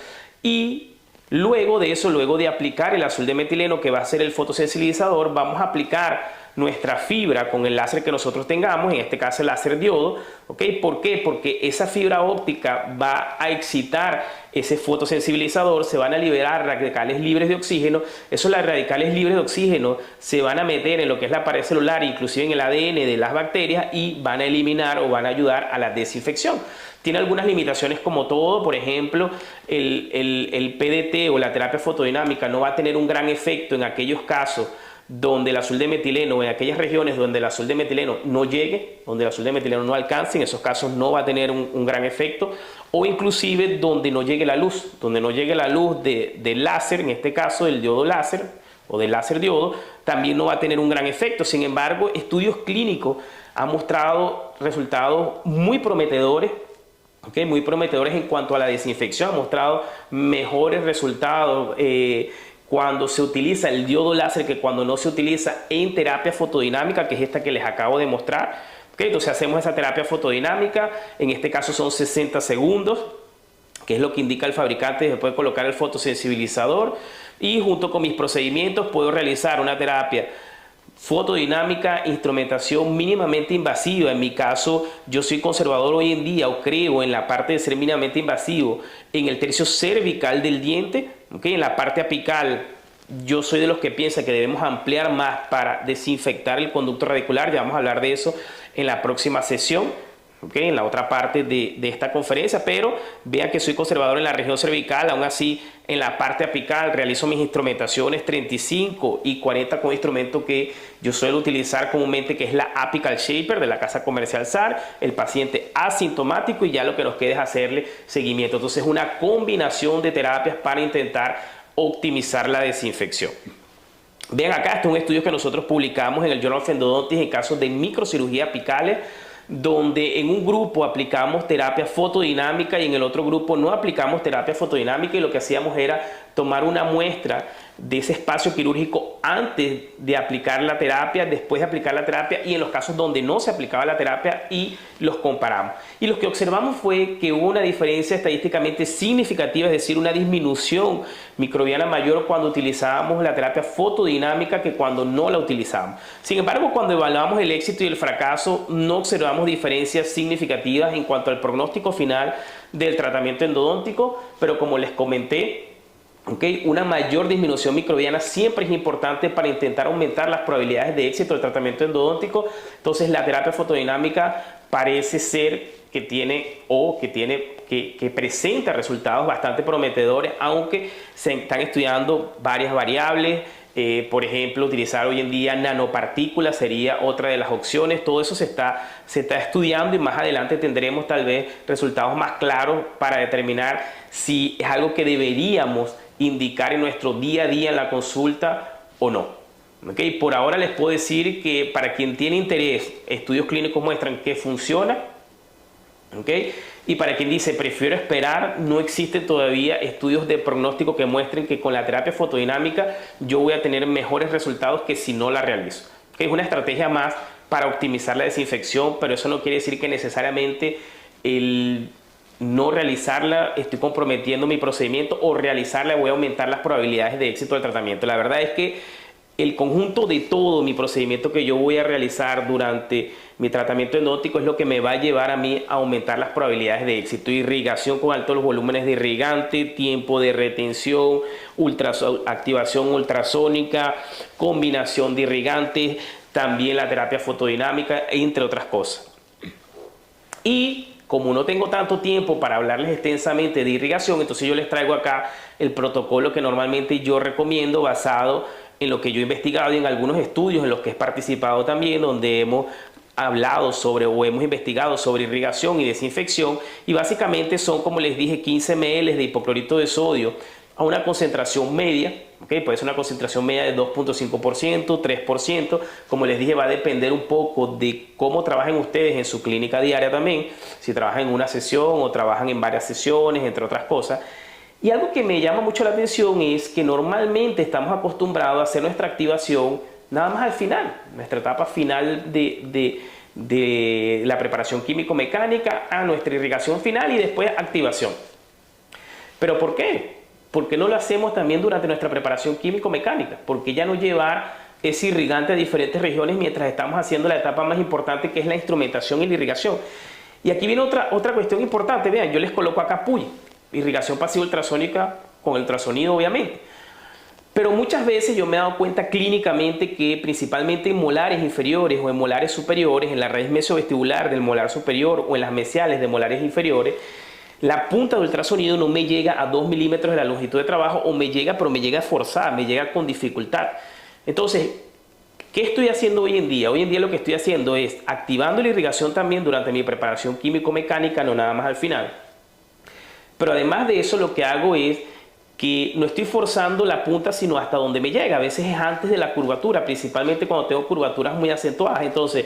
y luego de eso, luego de aplicar el azul de metileno, que va a ser el fotosensibilizador, vamos a aplicar nuestra fibra con el láser que nosotros tengamos, en este caso el láser diodo. ¿Ok? ¿Por qué? Porque esa fibra óptica va a excitar ese fotosensibilizador, se van a liberar radicales libres de oxígeno. Esos radicales libres de oxígeno se van a meter en lo que es la pared celular, inclusive en el ADN de las bacterias, y van a eliminar o van a ayudar a la desinfección. Tiene algunas limitaciones como todo. Por ejemplo, el PDT o la terapia fotodinámica no va a tener un gran efecto en aquellos casos donde el azul de metileno, en aquellas regiones donde el azul de metileno no llegue, donde el azul de metileno no alcance. En esos casos no va a tener un gran efecto, o inclusive donde no llegue la luz, del láser, en este caso del diodo láser o del láser diodo, también no va a tener un gran efecto. Sin embargo, estudios clínicos han mostrado resultados muy prometedores. Okay, muy prometedores en cuanto a la desinfección, ha mostrado mejores resultados cuando se utiliza el diodo láser que cuando no se utiliza en terapia fotodinámica, que es esta que les acabo de mostrar. Okay, entonces hacemos esa terapia fotodinámica, en este caso son 60 segundos, que es lo que indica el fabricante después de colocar el fotosensibilizador, y junto con mis procedimientos puedo realizar una terapia fotodinámica, instrumentación mínimamente invasiva. En mi caso, yo soy conservador hoy en día, o creo en la parte de ser mínimamente invasivo en el tercio cervical del diente. ¿Okay? En la parte apical, yo soy de los que piensa que debemos ampliar más para desinfectar el conducto radicular. Ya vamos a hablar de eso en la próxima sesión. Okay, en la otra parte de esta conferencia, pero vean que soy conservador en la región cervical. Aún así, en la parte apical realizo mis instrumentaciones 35 y 40 con instrumento que yo suelo utilizar comúnmente, que es la Apical Shaper de la casa comercial SAR, el paciente asintomático, y ya lo que nos queda es hacerle seguimiento. Entonces es una combinación de terapias para intentar optimizar la desinfección. Vean acá, este es un estudio que nosotros publicamos en el Journal of Endodontics en casos de microcirugía apicales, donde en un grupo aplicamos terapia fotodinámica y en el otro grupo no aplicamos terapia fotodinámica, y lo que hacíamos era tomar una muestra de ese espacio quirúrgico antes de aplicar la terapia, después de aplicar la terapia, y en los casos donde no se aplicaba la terapia, y los comparamos. Y lo que observamos fue que hubo una diferencia estadísticamente significativa, es decir, una disminución microbiana mayor cuando utilizábamos la terapia fotodinámica que cuando no la utilizábamos. Sin embargo, cuando evaluamos el éxito y el fracaso, no observamos diferencias significativas en cuanto al pronóstico final del tratamiento endodóntico, pero como les comenté, okay, una mayor disminución microbiana siempre es importante para intentar aumentar las probabilidades de éxito del tratamiento endodóntico. Entonces la terapia fotodinámica parece ser que presenta resultados bastante prometedores, aunque se están estudiando varias variables. Por ejemplo, utilizar hoy en día nanopartículas sería otra de las opciones. Todo eso se está estudiando, y más adelante tendremos tal vez resultados más claros para determinar si es algo que deberíamos indicar en nuestro día a día en la consulta o no. ¿Okay? Por ahora les puedo decir que para quien tiene interés, estudios clínicos muestran que funciona. ¿Okay? Y para quien dice prefiero esperar, no existen todavía estudios de pronóstico que muestren que con la terapia fotodinámica yo voy a tener mejores resultados que si no la realizo. ¿Okay? Es una estrategia más para optimizar la desinfección, pero eso no quiere decir que necesariamente el no realizarla estoy comprometiendo mi procedimiento, o realizarla voy a aumentar las probabilidades de éxito del tratamiento. La verdad es que el conjunto de todo mi procedimiento que yo voy a realizar durante mi tratamiento endodóntico es lo que me va a llevar a mí a aumentar las probabilidades de éxito. Irrigación con altos volúmenes de irrigante, tiempo de retención, activación ultrasónica, combinación de irrigantes, también la terapia fotodinámica, entre otras cosas. Y Como no tengo tanto tiempo para hablarles extensamente de irrigación, entonces yo les traigo acá el protocolo que normalmente yo recomiendo basado en lo que yo he investigado y en algunos estudios en los que he participado también, donde hemos hablado sobre o hemos investigado sobre irrigación y desinfección, y básicamente son, como les dije, 15 ml de hipoclorito de sodio a una concentración media, ¿okay? Puede ser una concentración media de 2.5%, 3%, como les dije, va a depender un poco de cómo trabajen ustedes en su clínica diaria también, si trabajan en una sesión o trabajan en varias sesiones, entre otras cosas. Y algo que me llama mucho la atención es que normalmente estamos acostumbrados a hacer nuestra activación nada más al final, nuestra etapa final de la preparación químico-mecánica, a nuestra irrigación final y después activación. ¿Pero por qué? ¿Por qué no lo hacemos también durante nuestra preparación químico-mecánica? ¿Por qué ya no llevar ese irrigante a diferentes regiones mientras estamos haciendo la etapa más importante, que es la instrumentación y la irrigación? Y aquí viene otra cuestión importante. Vean, yo les coloco acá PUI, irrigación pasiva ultrasónica con el ultrasonido, obviamente. Pero muchas veces yo me he dado cuenta clínicamente que principalmente en molares inferiores o en molares superiores, en la raíz mesiovestibular del molar superior o en las mesiales de molares inferiores, la punta de ultrasonido no me llega a 2 milímetros de la longitud de trabajo, o me llega, pero me llega forzada, me llega con dificultad. Entonces, ¿qué estoy haciendo hoy en día? Hoy en día lo que estoy haciendo es activando la irrigación también durante mi preparación químico-mecánica, no nada más al final. Pero además de eso, lo que hago es que no estoy forzando la punta sino hasta donde me llega. A veces es antes de la curvatura, principalmente cuando tengo curvaturas muy acentuadas. Entonces,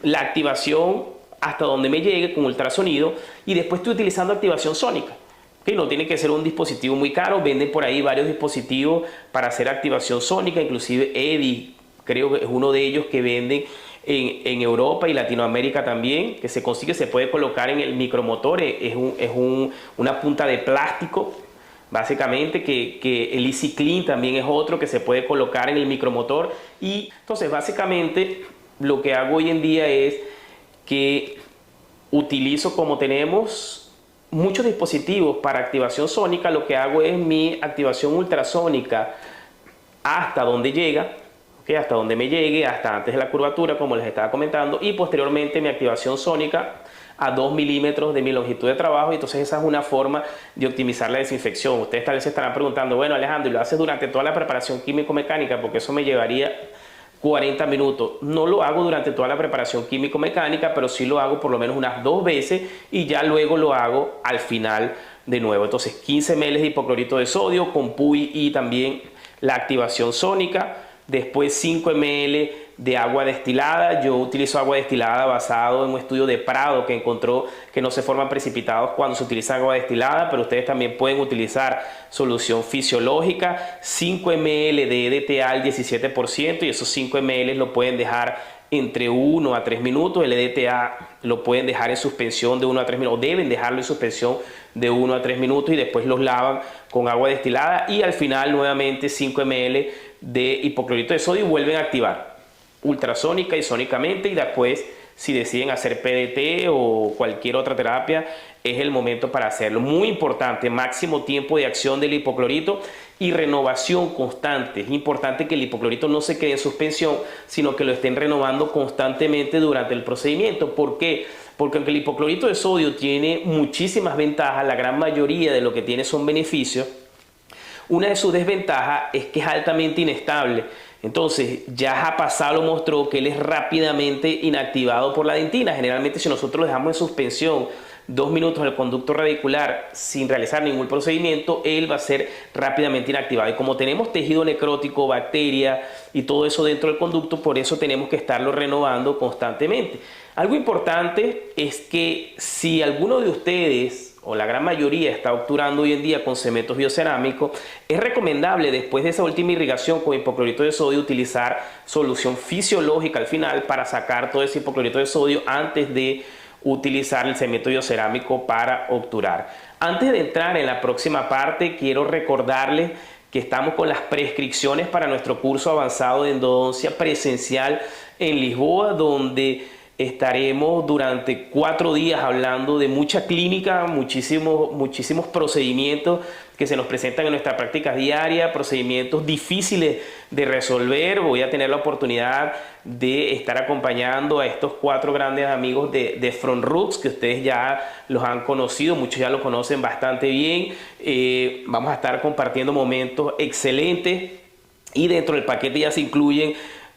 la activación hasta donde me llegue con ultrasonido, y después estoy utilizando activación sónica. ¿Okay? No tiene que ser un dispositivo muy caro, venden por ahí varios dispositivos para hacer activación sónica, inclusive EDI, creo que es uno de ellos que venden en Europa y Latinoamérica también, que se consigue, se puede colocar en el micromotor, es una punta de plástico, básicamente, que el Easy Clean también es otro que se puede colocar en el micromotor. Y entonces básicamente lo que hago hoy en día es que utilizo, como tenemos muchos dispositivos para activación sónica, lo que hago es mi activación ultrasónica hasta donde llega, ¿okay? Hasta donde me llegue, hasta antes de la curvatura, como les estaba comentando, y posteriormente mi activación sónica a 2 milímetros de mi longitud de trabajo. Y entonces esa es una forma de optimizar la desinfección. Ustedes tal vez se estarán preguntando, bueno, Alejandro, ¿y lo haces durante toda la preparación químico-mecánica? Porque eso me llevaría 40 minutos. No lo hago durante toda la preparación químico-mecánica, pero sí lo hago por lo menos unas 2 veces, y ya luego lo hago al final de nuevo. Entonces 15 ml de hipoclorito de sodio con PUI y también la activación sónica. Después 5 ml de agua destilada. Yo utilizo agua destilada basado en un estudio de Prado, que encontró que no se forman precipitados cuando se utiliza agua destilada, pero ustedes también pueden utilizar solución fisiológica. 5 ml de EDTA al 17%, y esos 5 ml lo pueden dejar entre 1 a 3 minutos. El EDTA lo pueden dejar en suspensión de 1 a 3 minutos, o deben dejarlo en suspensión de 1 a 3 minutos, y después los lavan con agua destilada, y al final nuevamente 5 ml de hipoclorito de sodio y vuelven a activar ultrasónica y sónicamente. Y después, si deciden hacer PDT o cualquier otra terapia, es el momento para hacerlo. Muy importante, máximo tiempo de acción del hipoclorito y renovación constante. Es importante que el hipoclorito no se quede en suspensión, sino que lo estén renovando constantemente durante el procedimiento. ¿Por qué? Porque aunque el hipoclorito de sodio tiene muchísimas ventajas, la gran mayoría de lo que tiene son beneficios. Una de sus desventajas es que es altamente inestable. Entonces, ya Japasá lo mostró que él es rápidamente inactivado por la dentina. Generalmente, si nosotros lo dejamos en suspensión 2 minutos en el conducto radicular sin realizar ningún procedimiento, él va a ser rápidamente inactivado. Y como tenemos tejido necrótico, bacterias y todo eso dentro del conducto, por eso tenemos que estarlo renovando constantemente. Algo importante es que si alguno de ustedes, o la gran mayoría, está obturando hoy en día con cementos biocerámicos, es recomendable después de esa última irrigación con hipoclorito de sodio utilizar solución fisiológica al final para sacar todo ese hipoclorito de sodio antes de utilizar el cemento biocerámico para obturar. Antes de entrar en la próxima parte, quiero recordarles que estamos con las prescripciones para nuestro curso avanzado de endodoncia presencial en Lisboa, donde estaremos durante 4 días hablando de mucha clínica, muchísimos procedimientos que se nos presentan en nuestras prácticas diarias, procedimientos difíciles de resolver. Voy a tener la oportunidad de estar acompañando a estos 4 grandes amigos de Frontrux, que ustedes ya los han conocido, muchos ya los conocen bastante bien. Vamos a estar compartiendo momentos excelentes y dentro del paquete ya se incluyen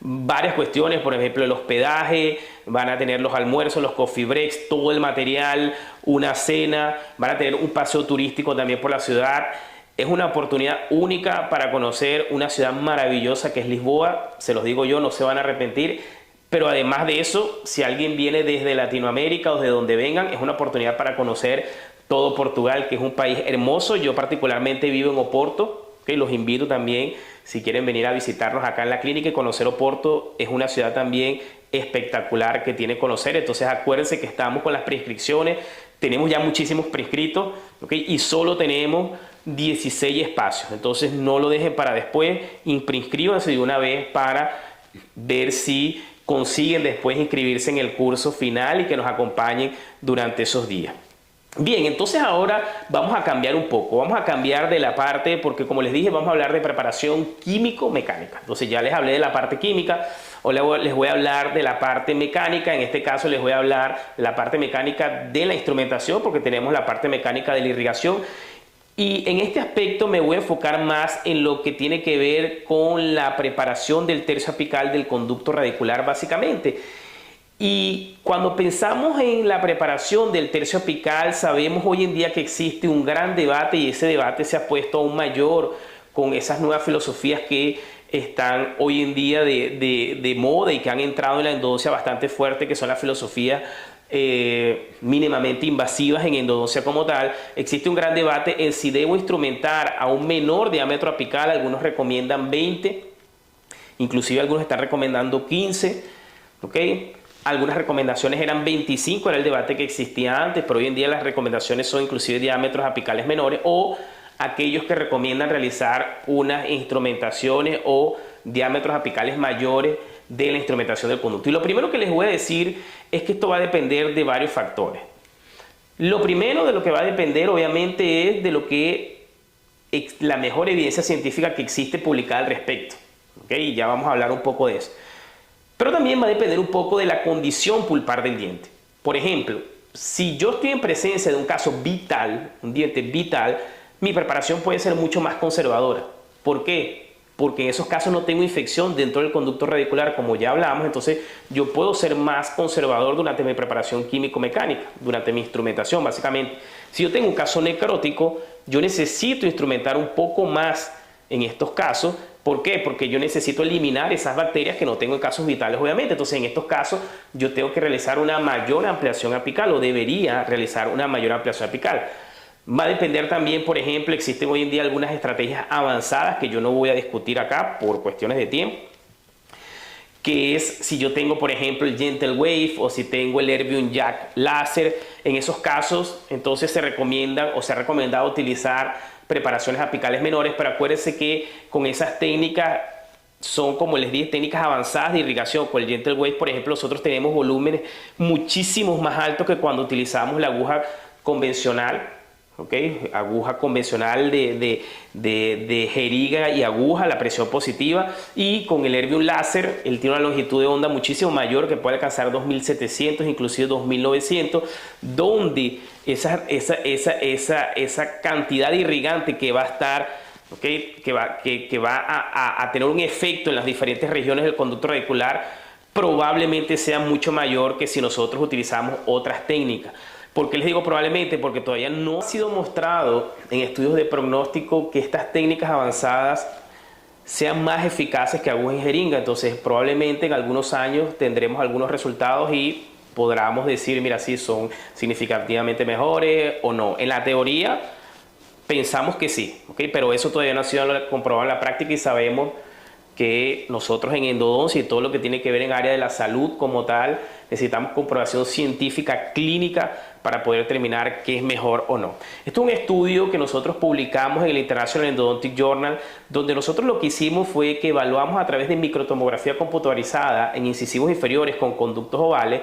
varias cuestiones, por ejemplo el hospedaje, van a tener los almuerzos, los coffee breaks, todo el material, una cena, van a tener un paseo turístico también por la ciudad. Es una oportunidad única para conocer una ciudad maravillosa que es Lisboa, se los digo yo, no se van a arrepentir. Pero además de eso, si alguien viene desde Latinoamérica o de donde vengan, es una oportunidad para conocer todo Portugal, que es un país hermoso. Yo particularmente vivo en Oporto, ¿okay? Los invito también, si quieren venir a visitarnos acá en la clínica y conocer Oporto, es una ciudad también espectacular que tiene que conocer. Entonces acuérdense que estamos con las prescripciones, tenemos ya muchísimos prescritos, ¿okay? Y solo tenemos 16 espacios. Entonces no lo dejen para después, inscríbanse de una vez para ver si consiguen después inscribirse en el curso final y que nos acompañen durante esos días. Bien, entonces ahora vamos a cambiar un poco, vamos a cambiar de la parte, porque como les dije, vamos a hablar de preparación químico-mecánica. Entonces ya les hablé de la parte química, ahora les voy a hablar de la parte mecánica. En este caso les voy a hablar de la parte mecánica de la instrumentación, porque tenemos la parte mecánica de la irrigación. Y en este aspecto me voy a enfocar más en lo que tiene que ver con la preparación del tercio apical del conducto radicular básicamente. Y cuando pensamos en la preparación del tercio apical, sabemos hoy en día que existe un gran debate y ese debate se ha puesto aún mayor con esas nuevas filosofías que están hoy en día de moda y que han entrado en la endodoncia bastante fuerte, que son las filosofías mínimamente invasivas en endodoncia como tal. Existe un gran debate en si debo instrumentar a un menor diámetro apical. Algunos recomiendan 20, inclusive algunos están recomendando 15, ¿ok? Algunas recomendaciones eran 25, era el debate que existía antes, pero hoy en día las recomendaciones son inclusive diámetros apicales menores, o aquellos que recomiendan realizar unas instrumentaciones o diámetros apicales mayores de la instrumentación del conducto. Y lo primero que les voy a decir es que esto va a depender de varios factores. Lo primero de lo que va a depender obviamente es de lo que la mejor evidencia científica que existe publicada al respecto, ¿okay? Y ya vamos a hablar un poco de eso. Pero también va a depender un poco de la condición pulpar del diente. Por ejemplo, si yo estoy en presencia de un caso vital, un diente vital, mi preparación puede ser mucho más conservadora. ¿Por qué? Porque en esos casos no tengo infección dentro del conducto radicular, como ya hablamos. Entonces yo puedo ser más conservador durante mi preparación químico-mecánica, durante mi instrumentación básicamente. Si yo tengo un caso necrótico, yo necesito instrumentar un poco más en estos casos. ¿Por qué? Porque yo necesito eliminar esas bacterias que no tengo en casos vitales, obviamente. Entonces, en estos casos, yo tengo que realizar una mayor ampliación apical, o debería realizar una mayor ampliación apical. Va a depender también, por ejemplo, existen hoy en día algunas estrategias avanzadas que yo no voy a discutir acá por cuestiones de tiempo, que es si yo tengo, por ejemplo, el Gentle Wave o si tengo el Erbium Jack láser. En esos casos, entonces se recomiendan o se ha recomendado utilizar preparaciones apicales menores, pero acuérdense que con esas técnicas son, como les dije, técnicas avanzadas de irrigación. Con el Gentle Wave, por ejemplo, nosotros tenemos volúmenes muchísimos más altos que cuando utilizamos la aguja convencional, ¿okay? Aguja convencional de jeriga y aguja, la presión positiva. Y con el Erbium láser, él tiene una longitud de onda muchísimo mayor, que puede alcanzar 2700, inclusive 2900, donde esa cantidad de irrigante que va a estar, ¿okay? que va a tener un efecto en las diferentes regiones del conducto radicular, probablemente sea mucho mayor que si nosotros utilizamos otras técnicas. ¿Por qué les digo probablemente? Porque todavía no ha sido mostrado en estudios de pronóstico que estas técnicas avanzadas sean más eficaces que agujas y jeringa. Entonces probablemente en algunos años tendremos algunos resultados y podamos decir, mira, si son significativamente mejores o no. En la teoría pensamos que sí, ¿okay? Pero eso todavía no ha sido comprobado en la práctica, y sabemos que nosotros en endodoncia y todo lo que tiene que ver en área de la salud como tal, necesitamos comprobación científica clínica para poder determinar qué es mejor o no. Esto es un estudio que nosotros publicamos en el International Endodontic Journal, donde nosotros lo que hicimos fue que evaluamos a través de microtomografía computarizada en incisivos inferiores con conductos ovales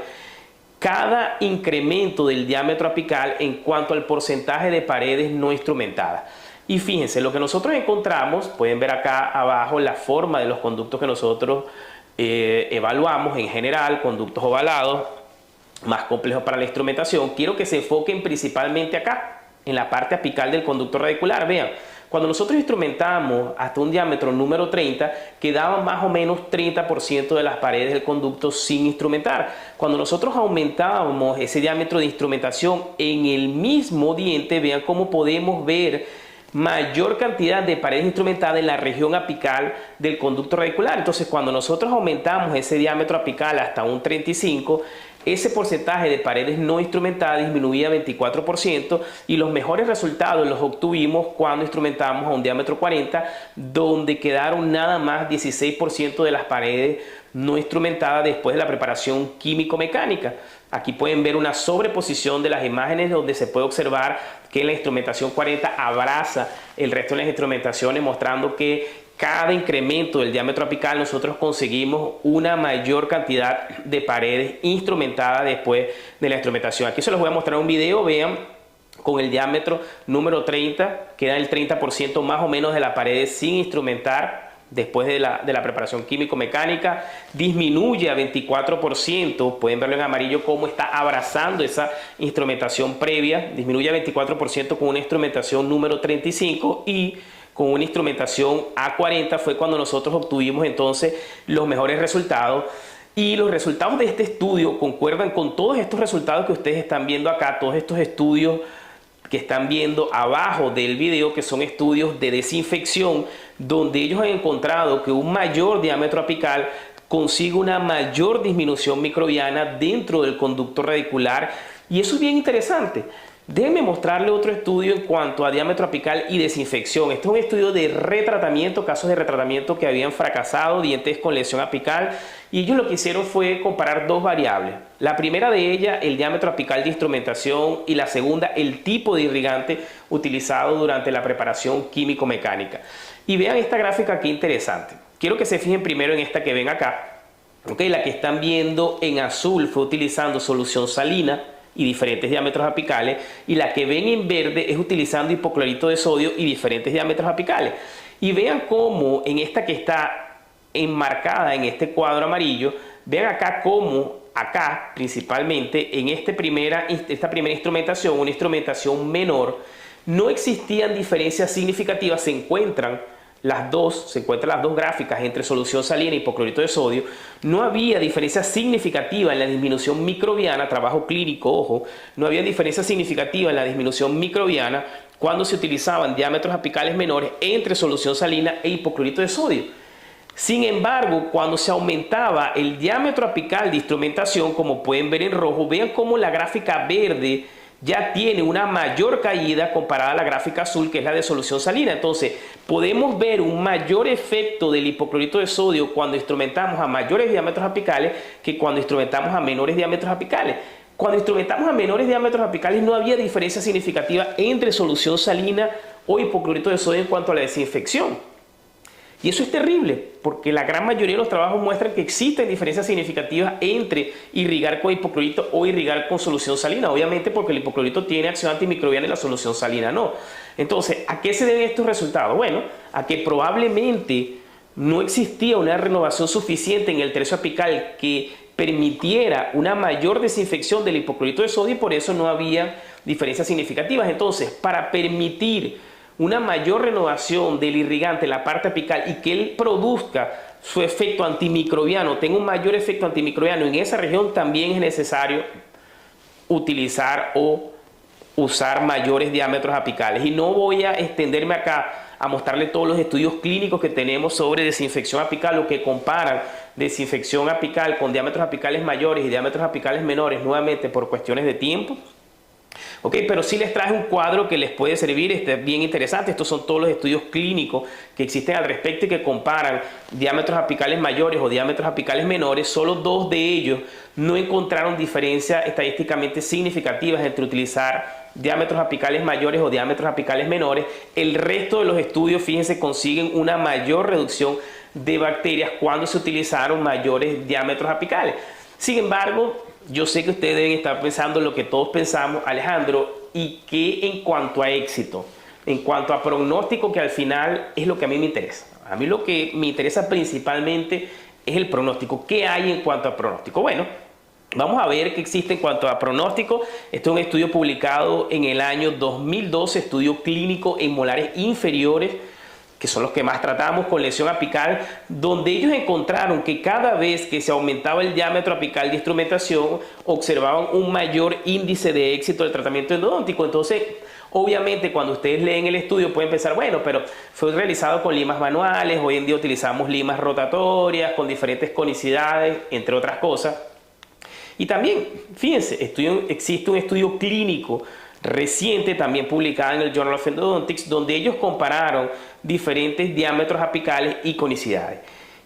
cada incremento del diámetro apical en cuanto al porcentaje de paredes no instrumentadas. Y fíjense, lo que nosotros encontramos, pueden ver acá abajo la forma de los conductos que nosotros evaluamos en general, conductos ovalados, más complejos para la instrumentación. Quiero que se enfoquen principalmente acá, en la parte apical del conducto radicular. Vean, cuando nosotros instrumentamos hasta un diámetro número 30, quedaban más o menos 30% de las paredes del conducto sin instrumentar. Cuando nosotros aumentábamos ese diámetro de instrumentación en el mismo diente, vean cómo podemos ver mayor cantidad de paredes instrumentadas en la región apical del conducto radicular. Entonces, cuando nosotros aumentamos ese diámetro apical hasta un 35, ese porcentaje de paredes no instrumentadas disminuía 24% y los mejores resultados los obtuvimos cuando instrumentamos a un diámetro 40, donde quedaron nada más 16% de las paredes no instrumentadas después de la preparación químico-mecánica. Aquí pueden ver una sobreposición de las imágenes donde se puede observar que la instrumentación 40 abraza el resto de las instrumentaciones, mostrando que cada incremento del diámetro apical nosotros conseguimos una mayor cantidad de paredes instrumentadas después de la instrumentación. Aquí se los voy a mostrar un video, vean, con el diámetro número 30, queda el 30% más o menos de la pared sin instrumentar después de la preparación químico-mecánica, disminuye a 24%, pueden verlo en amarillo cómo está abrazando esa instrumentación previa, disminuye a 24% con una instrumentación número 35 y con una instrumentación A40 fue cuando nosotros obtuvimos entonces los mejores resultados. Y los resultados de este estudio concuerdan con todos estos resultados que ustedes están viendo acá, todos estos estudios que están viendo abajo del video, que son estudios de desinfección, donde ellos han encontrado que un mayor diámetro apical consigue una mayor disminución microbiana dentro del conducto radicular. Y eso es bien interesante. Déjenme mostrarle otro estudio en cuanto a diámetro apical y desinfección. Este es un estudio de retratamiento, casos de retratamiento que habían fracasado, dientes con lesión apical, y ellos lo que hicieron fue comparar dos variables. La primera de ellas, el diámetro apical de instrumentación, y la segunda, el tipo de irrigante utilizado durante la preparación químico-mecánica. Y vean esta gráfica aquí interesante. Quiero que se fijen primero en esta que ven acá. Okay, la que están viendo en azul fue utilizando solución salina y diferentes diámetros apicales, y la que ven en verde es utilizando hipoclorito de sodio y diferentes diámetros apicales. Y vean cómo en esta que está enmarcada en este cuadro amarillo, vean acá cómo acá principalmente en esta primera instrumentación, una instrumentación menor, no existían diferencias significativas. Se encuentran las dos gráficas entre solución salina y hipoclorito de sodio. No había diferencia significativa en la disminución microbiana, trabajo clínico, ojo, no había diferencia significativa en la disminución microbiana cuando se utilizaban diámetros apicales menores entre solución salina e hipoclorito de sodio. Sin embargo, cuando se aumentaba el diámetro apical de instrumentación, como pueden ver en rojo, vean cómo la gráfica verde ya tiene una mayor caída comparada a la gráfica azul, que es la de solución salina. Entonces, podemos ver un mayor efecto del hipoclorito de sodio cuando instrumentamos a mayores diámetros apicales que cuando instrumentamos a menores diámetros apicales. Cuando instrumentamos a menores diámetros apicales no había diferencia significativa entre solución salina o hipoclorito de sodio en cuanto a la desinfección. Y eso es terrible, porque la gran mayoría de los trabajos muestran que existen diferencias significativas entre irrigar con hipoclorito o irrigar con solución salina. Obviamente porque el hipoclorito tiene acción antimicrobiana y la solución salina no. Entonces, ¿a qué se deben estos resultados? Bueno, a que probablemente no existía una renovación suficiente en el tercio apical que permitiera una mayor desinfección del hipoclorito de sodio, y por eso no había diferencias significativas. Entonces, para permitir una mayor renovación del irrigante en la parte apical y que él produzca su efecto antimicrobiano, tenga un mayor efecto antimicrobiano en esa región, también es necesario utilizar o usar mayores diámetros apicales. Y no voy a extenderme acá a mostrarle todos los estudios clínicos que tenemos sobre desinfección apical, o que comparan desinfección apical con diámetros apicales mayores y diámetros apicales menores, nuevamente por cuestiones de tiempo. Okay, pero sí les traje un cuadro que les puede servir, es bien interesante. Estos son todos los estudios clínicos que existen al respecto y que comparan diámetros apicales mayores o diámetros apicales menores. Solo dos de ellos no encontraron diferencias estadísticamente significativas entre utilizar diámetros apicales mayores o diámetros apicales menores. El resto de los estudios, fíjense, consiguen una mayor reducción de bacterias cuando se utilizaron mayores diámetros apicales. Sin embargo, yo sé que ustedes deben estar pensando lo que todos pensamos, Alejandro, y que en cuanto a éxito, en cuanto a pronóstico, que al final es lo que a mí me interesa. A mí lo que me interesa principalmente es el pronóstico. ¿Qué hay en cuanto a pronóstico? Bueno, vamos a ver qué existe en cuanto a pronóstico. Este es un estudio publicado en el año 2012, estudio clínico en molares inferiores, que son los que más tratamos con lesión apical, donde ellos encontraron que cada vez que se aumentaba el diámetro apical de instrumentación, observaban un mayor índice de éxito del tratamiento endodóntico. Entonces, obviamente, cuando ustedes leen el estudio pueden pensar, bueno, pero fue realizado con limas manuales, hoy en día utilizamos limas rotatorias, con diferentes conicidades, entre otras cosas. Y también, fíjense, existe un estudio clínico reciente, también publicado en el Journal of Endodontics, donde ellos compararon diferentes diámetros apicales y conicidades.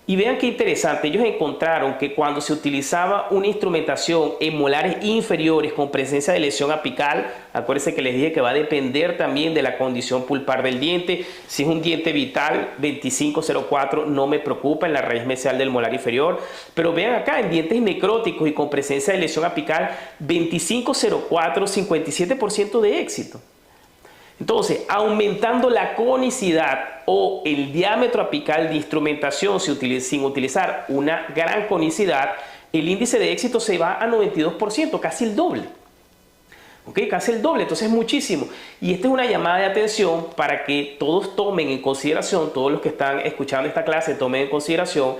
Y vean qué interesante, ellos encontraron que cuando se utilizaba una instrumentación en molares inferiores con presencia de lesión apical, acuérdense que les dije que va a depender también de la condición pulpar del diente. Si es un diente vital, 2504 no me preocupa en la raíz mesial del molar inferior, pero vean acá, en dientes necróticos y con presencia de lesión apical, 2504, 57% de éxito. Entonces, aumentando la conicidad o el diámetro apical de instrumentación sin utilizar una gran conicidad, el índice de éxito se va a 92%, casi el doble. ¿Ok? Casi el doble, entonces es muchísimo. Y esta es una llamada de atención para que todos tomen en consideración, todos los que están escuchando esta clase tomen en consideración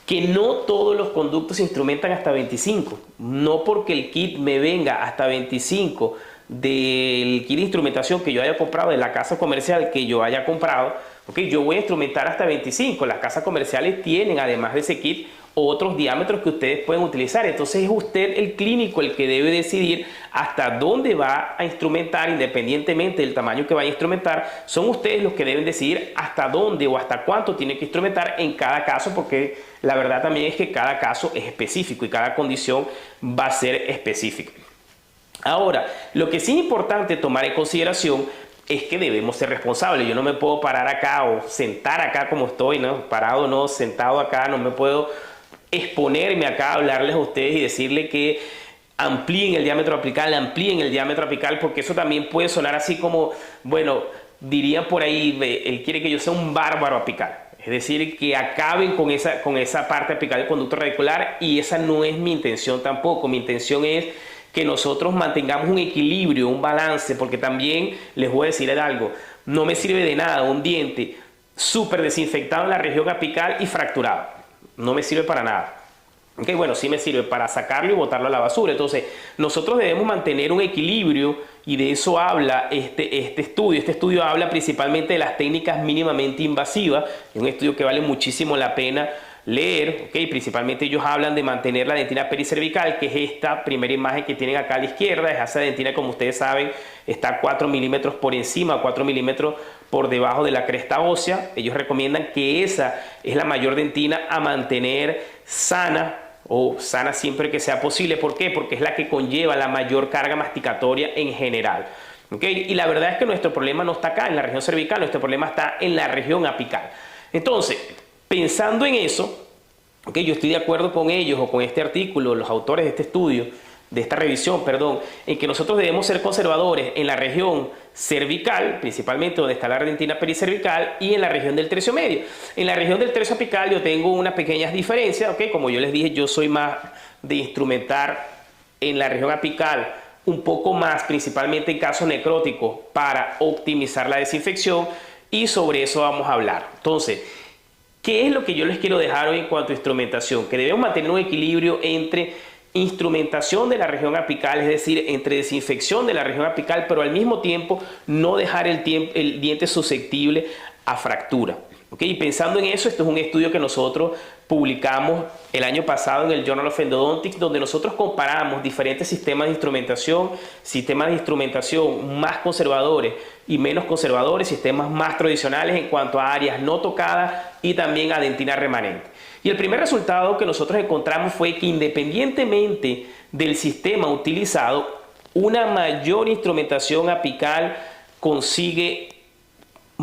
que no todos los conductos se instrumentan hasta 25. No porque el kit me venga hasta 25 del kit de instrumentación que yo haya comprado, de la casa comercial que yo haya comprado, ¿okay? Yo voy a instrumentar hasta 25. Las casas comerciales tienen, además de ese kit, otros diámetros que ustedes pueden utilizar. Entonces es usted, el clínico, el que debe decidir hasta dónde va a instrumentar, independientemente del tamaño que vaya a instrumentar. Son ustedes los que deben decidir hasta dónde o hasta cuánto tienen que instrumentar en cada caso, porque la verdad también es que cada caso es específico y cada condición va a ser específica. Ahora, lo que sí es importante tomar en consideración es que debemos ser responsables. Yo no me puedo parar acá o sentar acá como estoy, ¿no? Parado no, sentado acá, no me puedo exponerme acá a hablarles a ustedes y decirles que amplíen el diámetro apical, porque eso también puede sonar así como, bueno, dirían por ahí, él quiere que yo sea un bárbaro apical. Es decir, que acaben con esa parte apical del conducto radicular, y esa no es mi intención tampoco. Mi intención es que nosotros mantengamos un equilibrio, un balance, porque también les voy a decir algo, no me sirve de nada un diente súper desinfectado en la región apical y fracturado, no me sirve para nada. Okay, bueno, sí me sirve para sacarlo y botarlo a la basura. Entonces, nosotros debemos mantener un equilibrio, y de eso habla este estudio. Este estudio habla principalmente de las técnicas mínimamente invasivas, es un estudio que vale muchísimo la pena leer, ¿okay? Principalmente ellos hablan de mantener la dentina pericervical, que es esta primera imagen que tienen acá a la izquierda. Es esa dentina, como ustedes saben, está 4 milímetros por encima, 4 milímetros por debajo de la cresta ósea. Ellos recomiendan que esa es la mayor dentina a mantener sana, o sana siempre que sea posible. ¿Por qué? Porque es la que conlleva la mayor carga masticatoria en general. ¿Okay? Y la verdad es que nuestro problema no está acá en la región cervical, nuestro problema está en la región apical. Entonces, pensando en eso, okay, yo estoy de acuerdo con ellos o con este artículo, los autores de este estudio, de esta revisión, perdón, en que nosotros debemos ser conservadores en la región cervical, principalmente donde está la dentina pericervical, y en la región del tercio medio. En la región del tercio apical yo tengo unas pequeñas diferencias, ¿okay? Como yo les dije, yo soy más de instrumentar en la región apical un poco más, principalmente en casos necróticos, para optimizar la desinfección, y sobre eso vamos a hablar. Entonces, ¿qué es lo que yo les quiero dejar hoy en cuanto a instrumentación? Que debemos mantener un equilibrio entre instrumentación de la región apical, es decir, entre desinfección de la región apical, pero al mismo tiempo no dejar el diente susceptible a fractura. ¿Okay? Y pensando en eso, esto es un estudio que nosotros publicamos el año pasado en el Journal of Endodontics, donde nosotros comparamos diferentes sistemas de instrumentación más conservadores y menos conservadores, sistemas más tradicionales en cuanto a áreas no tocadas y también a dentina remanente. Y el primer resultado que nosotros encontramos fue que, independientemente del sistema utilizado, una mayor instrumentación apical consigue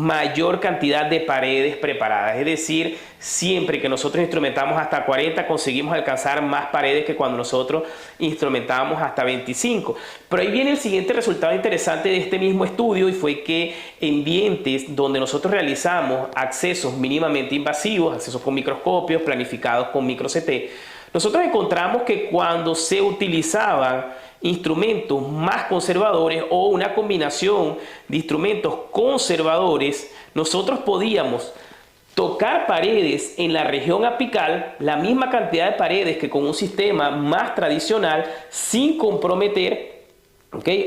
mayor cantidad de paredes preparadas. Es decir, siempre que nosotros instrumentamos hasta 40, conseguimos alcanzar más paredes que cuando nosotros instrumentábamos hasta 25. Pero ahí viene el siguiente resultado interesante de este mismo estudio, y fue que en dientes donde nosotros realizamos accesos mínimamente invasivos, accesos con microscopios planificados con micro-CT, nosotros encontramos que cuando se utilizaban instrumentos más conservadores o una combinación de instrumentos conservadores, nosotros podíamos tocar paredes en la región apical, la misma cantidad de paredes que con un sistema más tradicional, sin comprometer,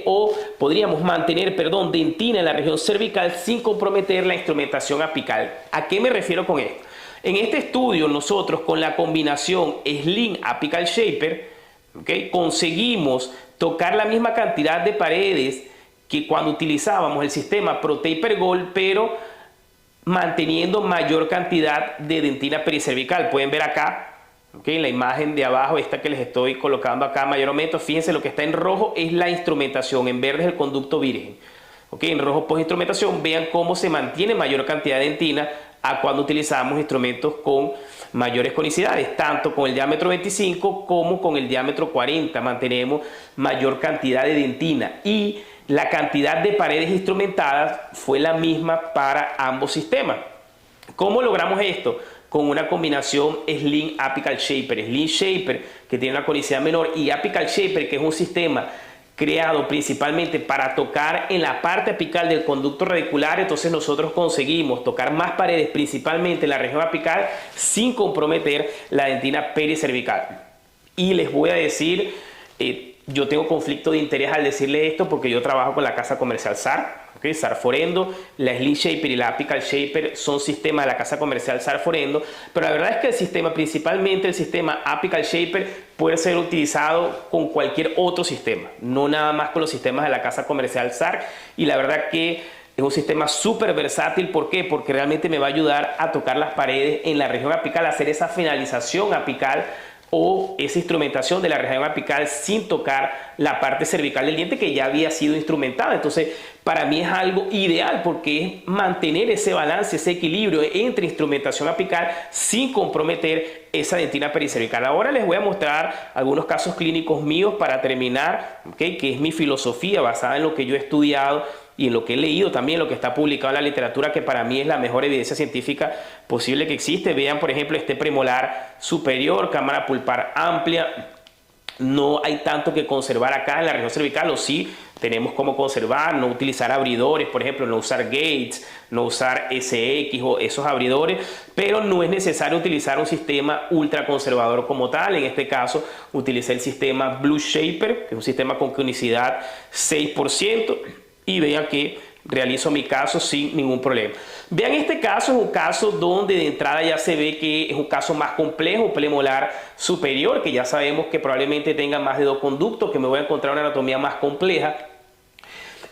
o podríamos mantener, dentina en la región cervical sin comprometer la instrumentación apical. ¿A qué me refiero con esto? En este estudio nosotros con la combinación Sling Apical Shaper, conseguimos tocar la misma cantidad de paredes que cuando utilizábamos el sistema ProTaper Gold, pero manteniendo mayor cantidad de dentina pericervical. Pueden ver acá, en la imagen de abajo, esta que les estoy colocando acá mayor aumento, fíjense, lo que está en rojo es la instrumentación, en verde es el conducto virgen. En rojo post instrumentación, vean cómo se mantiene mayor cantidad de dentina a cuando utilizamos instrumentos con mayores conicidades, tanto con el diámetro 25 como con el diámetro 40 mantenemos mayor cantidad de dentina, y la cantidad de paredes instrumentadas fue la misma para ambos sistemas. ¿Cómo logramos esto? Con una combinación Sling Apical Shaper. Sling Shaper, que tiene una conicidad menor, y Apical Shaper, que es un sistema creado principalmente para tocar en la parte apical del conducto radicular. Entonces nosotros conseguimos tocar más paredes principalmente en la región apical sin comprometer la dentina pericervical. Y les voy a decir, yo tengo conflicto de interés al decirles esto, porque yo trabajo con la casa comercial SAR, SAR Forendo. La Sling Shaper y la Apical Shaper son sistemas de la casa comercial SAR Forendo, pero la verdad es que el sistema, principalmente el sistema Apical Shaper, puede ser utilizado con cualquier otro sistema, no nada más con los sistemas de la casa comercial SAR, y la verdad que es un sistema súper versátil. ¿Por qué? Porque realmente me va a ayudar a tocar las paredes en la región apical, a hacer esa finalización apical o esa instrumentación de la región apical sin tocar la parte cervical del diente que ya había sido instrumentada. Entonces, para mí es algo ideal, porque es mantener ese balance, ese equilibrio entre instrumentación apical sin comprometer esa dentina pericervical. Ahora les voy a mostrar algunos casos clínicos míos para terminar, que es mi filosofía basada en lo que yo he estudiado y en lo que he leído también, lo que está publicado en la literatura, que para mí es la mejor evidencia científica posible que existe. Vean, por ejemplo, este premolar superior, cámara pulpar amplia. No hay tanto que conservar acá en la región cervical, o sí tenemos cómo conservar, no utilizar abridores, por ejemplo, no usar gates, no usar SX o esos abridores, pero no es necesario utilizar un sistema ultra conservador como tal. En este caso utilicé el sistema Blue Shaper, que es un sistema con conicidad 6%, y vean que realizo mi caso sin ningún problema. Vean, este caso es un caso donde de entrada ya se ve que es un caso más complejo, premolar superior, que ya sabemos que probablemente tenga más de 2 conductos, que me voy a encontrar una anatomía más compleja.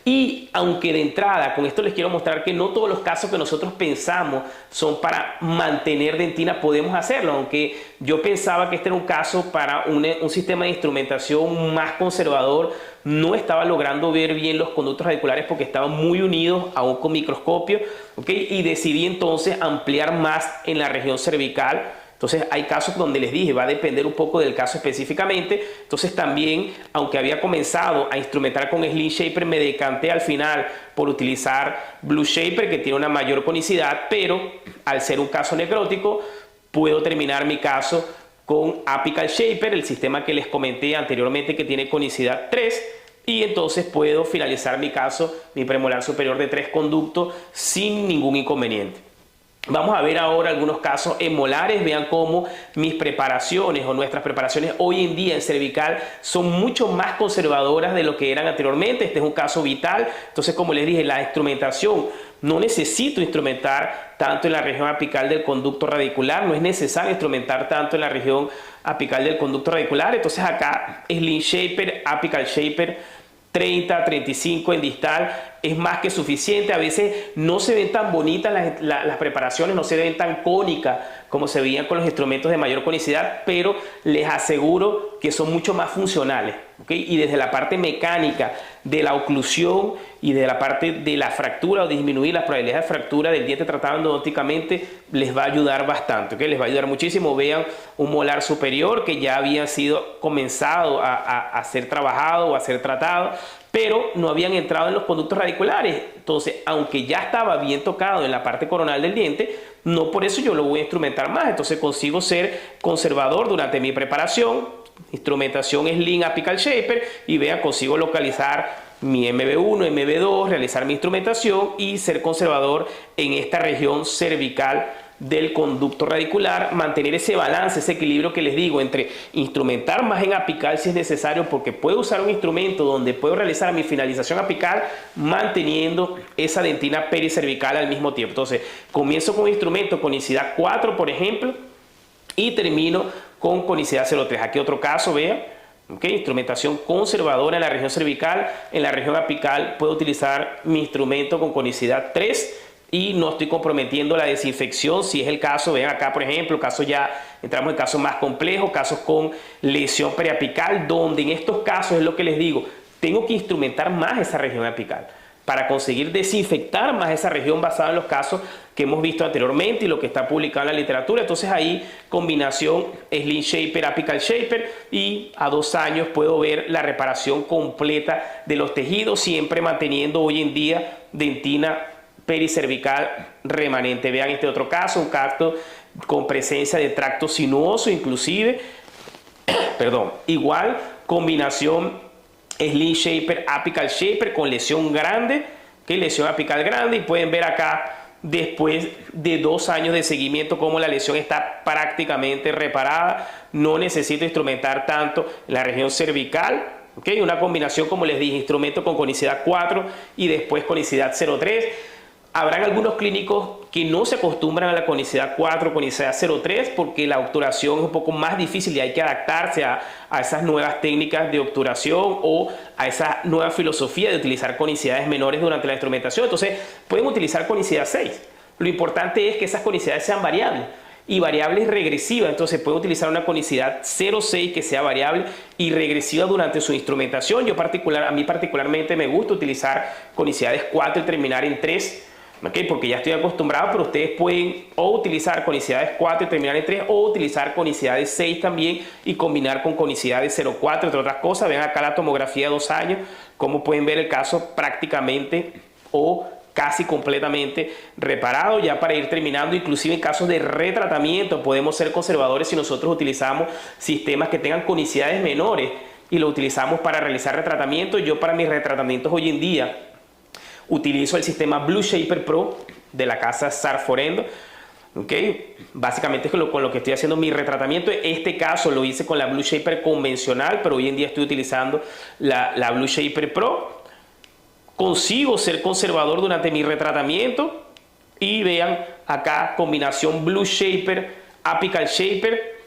Y aunque de entrada, con esto les quiero mostrar que no todos los casos que nosotros pensamos son para mantener dentina, podemos hacerlo. Aunque yo pensaba que este era un caso para un sistema de instrumentación más conservador, no estaba logrando ver bien los conductos radiculares porque estaban muy unidos aún con microscopio, y decidí entonces ampliar más en la región cervical. Entonces hay casos donde les dije, va a depender un poco del caso específicamente. Entonces también, aunque había comenzado a instrumentar con Sling Shaper, me decanté al final por utilizar Blue Shaper, que tiene una mayor conicidad, pero al ser un caso necrótico, puedo terminar mi caso con Apical Shaper, el sistema que les comenté anteriormente que tiene conicidad 3, y entonces puedo finalizar mi caso, mi premolar superior de 3 conductos sin ningún inconveniente. Vamos a ver ahora algunos casos en molares. Vean cómo mis preparaciones o nuestras preparaciones hoy en día en cervical son mucho más conservadoras de lo que eran anteriormente. Este es un caso vital. Entonces, como les dije, la instrumentación, no necesito instrumentar tanto en la región apical del conducto radicular, no es necesario instrumentar tanto en la región apical del conducto radicular. Entonces acá Sling Shaper, Apical Shaper, 30, 35 en distal, es más que suficiente. A veces no se ven tan bonitas las preparaciones, no se ven tan cónicas como se veían con los instrumentos de mayor conicidad, pero les aseguro que son mucho más funcionales, ¿okay? Y desde la parte mecánica de la oclusión y de la parte de la fractura o disminuir las probabilidades de fractura del diente tratado endodónticamente, les va a ayudar bastante, ¿okay? Les va a ayudar muchísimo. Vean un molar superior que ya había sido comenzado a ser trabajado o a ser tratado, pero no habían entrado en los conductos radiculares. Entonces, aunque ya estaba bien tocado en la parte coronal del diente, no por eso yo lo voy a instrumentar más. Entonces consigo ser conservador durante mi preparación, instrumentación Slim Apical Shaper, y vean, consigo localizar mi MB1, MB2, realizar mi instrumentación y ser conservador en esta región cervical del conducto radicular, mantener ese balance, ese equilibrio que les digo entre instrumentar más en apical si es necesario, porque puedo usar un instrumento donde puedo realizar mi finalización apical manteniendo esa dentina pericervical al mismo tiempo. Entonces comienzo con un instrumento conicidad 4, por ejemplo, y termino con conicidad 0,3. Aquí otro caso, vean. Okay, instrumentación conservadora en la región cervical. En la región apical puedo utilizar mi instrumento con conicidad 3 y no estoy comprometiendo la desinfección si es el caso. Vean acá, por ejemplo, casos ya entramos en casos más complejos, casos con lesión periapical, donde en estos casos es lo que les digo, tengo que instrumentar más esa región apical para conseguir desinfectar más esa región basada en los casos que hemos visto anteriormente y lo que está publicado en la literatura. Entonces ahí combinación Slim Shaper, Apical Shaper, y a 2 años puedo ver la reparación completa de los tejidos, siempre manteniendo hoy en día dentina pericervical remanente. Vean este otro caso, un caso con presencia de tracto sinuoso inclusive, perdón, igual combinación Slim Shaper, Apical Shaper con lesión grande, que lesión apical grande, y pueden ver acá después de 2 años de seguimiento cómo la lesión está prácticamente reparada. No necesito instrumentar tanto la región cervical, ¿okay? Una combinación, como les dije, instrumento con conicidad 4 y después conicidad 0,3. Habrán algunos clínicos que no se acostumbran a la conicidad 4, conicidad 0,3, porque la obturación es un poco más difícil y hay que adaptarse a esas nuevas técnicas de obturación o a esa nueva filosofía de utilizar conicidades menores durante la instrumentación. Entonces pueden utilizar conicidad 6. Lo importante es que esas conicidades sean variables y variables regresivas. Entonces pueden utilizar una conicidad 0,6 que sea variable y regresiva durante su instrumentación. A mí particularmente me gusta utilizar conicidades 4 y terminar en 3. Okay, porque ya estoy acostumbrado, pero ustedes pueden o utilizar conicidades 4 y terminar en 3, o utilizar conicidades 6 también y combinar con conicidades 0,4, entre otras cosas. Vean acá la tomografía de 2 años, como pueden ver el caso prácticamente o casi completamente reparado. Ya para ir terminando, inclusive en casos de retratamiento podemos ser conservadores si nosotros utilizamos sistemas que tengan conicidades menores y lo utilizamos para realizar retratamiento. Yo para mis retratamientos hoy en día utilizo el sistema Blue Shaper Pro de la casa Sarforendo. Okay. Básicamente es con lo que estoy haciendo mi retratamiento. Este caso lo hice con la Blue Shaper convencional, pero hoy en día estoy utilizando la Blue Shaper Pro. Consigo ser conservador durante mi retratamiento. Y vean acá, combinación Blue Shaper, Apical Shaper.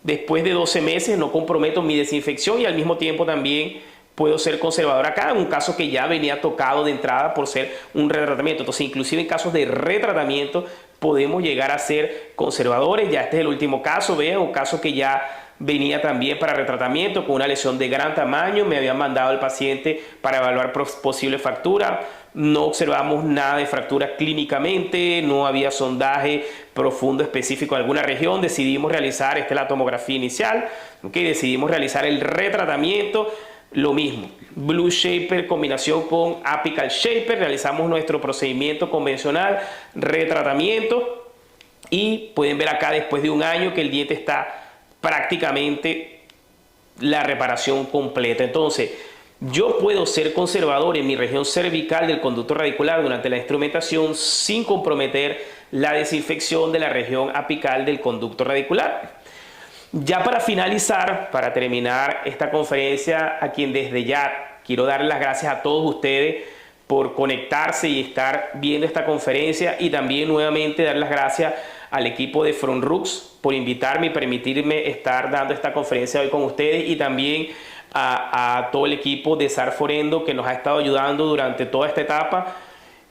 Después de 12 meses no comprometo mi desinfección y al mismo tiempo también puedo ser conservador acá, en un caso que ya venía tocado de entrada por ser un retratamiento. Entonces, inclusive en casos de retratamiento podemos llegar a ser conservadores. Ya este es el último caso, vean, un caso que ya venía también para retratamiento con una lesión de gran tamaño. Me habían mandado al paciente para evaluar posible fractura. No observamos nada de fractura clínicamente, no había sondaje profundo específico en alguna región. Decidimos realizar, esta es la tomografía inicial, ¿okay? Decidimos realizar el retratamiento. Lo mismo, Blue Shaper combinación con Apical Shaper, realizamos nuestro procedimiento convencional, retratamiento, y pueden ver acá después de 1 año que el diente está prácticamente la reparación completa. Entonces, yo puedo ser conservador en mi región cervical del conducto radicular durante la instrumentación sin comprometer la desinfección de la región apical del conducto radicular. Ya para finalizar, para terminar esta conferencia, a quien desde ya quiero darle las gracias a todos ustedes por conectarse y estar viendo esta conferencia, y también nuevamente dar las gracias al equipo de Fronrux por invitarme y permitirme estar dando esta conferencia hoy con ustedes, y también a todo el equipo de Sarforendo que nos ha estado ayudando durante toda esta etapa,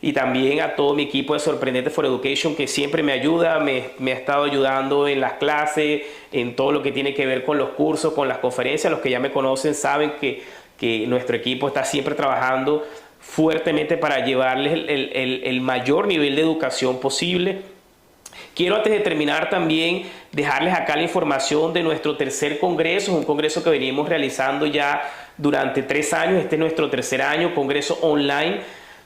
y también a todo mi equipo de Sorprendente for Education que siempre me ayuda, me ha estado ayudando en las clases, en todo lo que tiene que ver con los cursos, con las conferencias. Los que ya me conocen saben que nuestro equipo está siempre trabajando fuertemente para llevarles el mayor nivel de educación posible. Quiero, antes de terminar, también dejarles acá la información de nuestro tercer congreso, un congreso que venimos realizando ya durante 3 años. Este es nuestro tercer año, congreso online,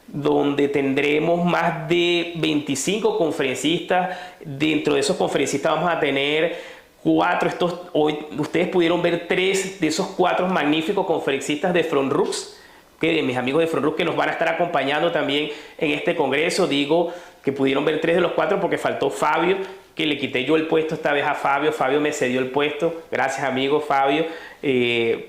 donde tendremos más de 25 conferencistas. Dentro de esos conferencistas vamos a tener 4, hoy ustedes pudieron ver 3 de esos 4 magníficos conferencistas de Frontrux, de mis amigos de Frontrux, que nos van a estar acompañando también en este congreso. Digo que pudieron ver 3 de los 4 porque faltó Fabio, que le quité yo el puesto esta vez a Fabio. Fabio me cedió el puesto. Gracias, amigo Fabio,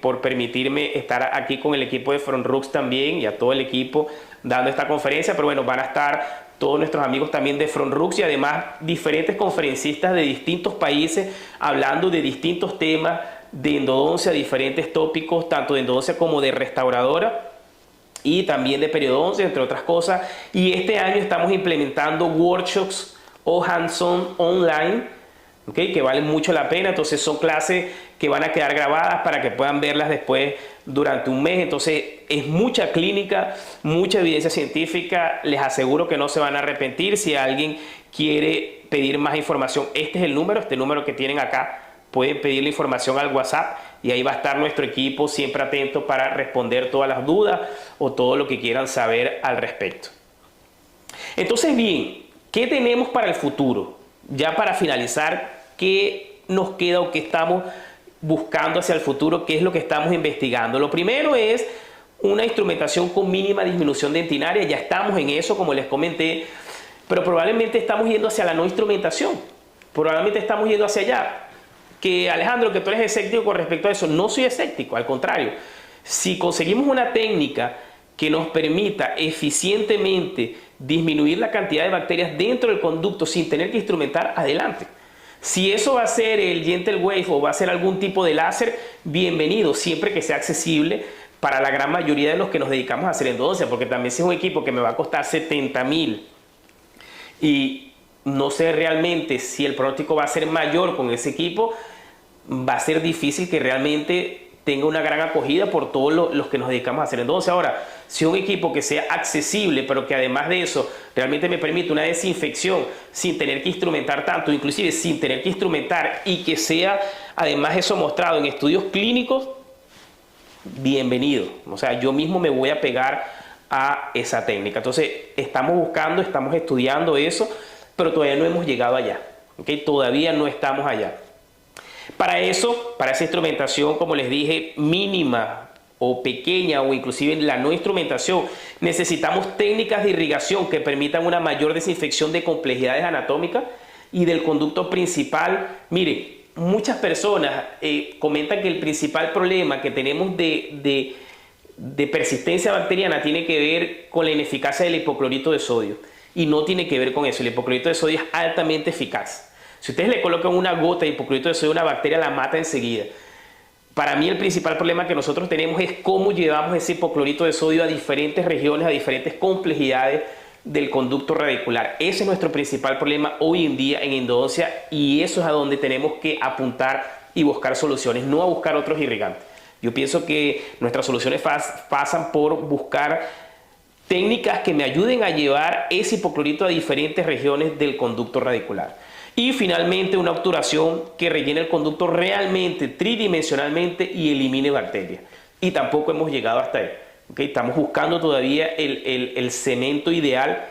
por permitirme estar aquí con el equipo de Frontrux también, y a todo el equipo dando esta conferencia. Pero bueno, van a estar todos nuestros amigos también de Frontrux, y además diferentes conferencistas de distintos países hablando de distintos temas de endodoncia, diferentes tópicos, tanto de endodoncia como de restauradora, y también de periodoncia, entre otras cosas. Y este año estamos implementando workshops o hands-on online, ¿okay?, que valen mucho la pena. Entonces son clases que van a quedar grabadas para que puedan verlas después durante un mes. Entonces es mucha clínica, mucha evidencia científica. Les aseguro que no se van a arrepentir. Si alguien quiere pedir más información, este es el número, este número que tienen acá. Pueden pedir la información al WhatsApp y ahí va a estar nuestro equipo siempre atento para responder todas las dudas o todo lo que quieran saber al respecto. Entonces, bien, ¿qué tenemos para el futuro? Ya para finalizar, ¿qué nos queda o qué estamos buscando hacia el futuro? ¿Qué es lo que estamos investigando? Lo primero es una instrumentación con mínima disminución dentinaria. Ya estamos en eso, como les comenté, pero probablemente estamos yendo hacia la no instrumentación. Probablemente estamos yendo hacia allá. Que Alejandro, que tú eres escéptico con respecto a eso. No soy escéptico, al contrario. Si conseguimos una técnica que nos permita eficientemente disminuir la cantidad de bacterias dentro del conducto sin tener que instrumentar, adelante. Si eso va a ser el Gentle Wave o va a ser algún tipo de láser, bienvenido, siempre que sea accesible para la gran mayoría de los que nos dedicamos a hacer endodoncia, porque también si es un equipo que me va a costar 70,000 y no sé realmente si el pronóstico va a ser mayor con ese equipo, va a ser difícil que realmente tenga una gran acogida por todos los que nos dedicamos a hacer endodoncia. Ahora, si un equipo que sea accesible, pero que además de eso realmente me permite una desinfección sin tener que instrumentar tanto, inclusive sin tener que instrumentar, y que sea además eso mostrado en estudios clínicos, bienvenido. O sea, yo mismo me voy a pegar a esa técnica. Entonces, estamos buscando, estamos estudiando eso, pero todavía no hemos llegado allá, ¿okay? Todavía no estamos allá. Para eso, para esa instrumentación, como les dije, mínima o pequeña, o inclusive la no instrumentación, necesitamos técnicas de irrigación que permitan una mayor desinfección de complejidades anatómicas y del conducto principal. Mire, muchas personas comentan que el principal problema que tenemos de persistencia bacteriana tiene que ver con la ineficacia del hipoclorito de sodio. Y no tiene que ver con eso. El hipoclorito de sodio es altamente eficaz. Si ustedes le colocan una gota de hipoclorito de sodio, una bacteria la mata enseguida. Para mí el principal problema que nosotros tenemos es cómo llevamos ese hipoclorito de sodio a diferentes regiones, a diferentes complejidades del conducto radicular. Ese es nuestro principal problema hoy en día en endodoncia, y eso es a donde tenemos que apuntar y buscar soluciones, no a buscar otros irrigantes. Yo pienso que nuestras soluciones pasan por buscar técnicas que me ayuden a llevar ese hipoclorito a diferentes regiones del conducto radicular. Y finalmente una obturación que rellene el conducto realmente tridimensionalmente y elimine bacterias. Y tampoco hemos llegado hasta ahí. ¿Okay? Estamos buscando todavía el cemento ideal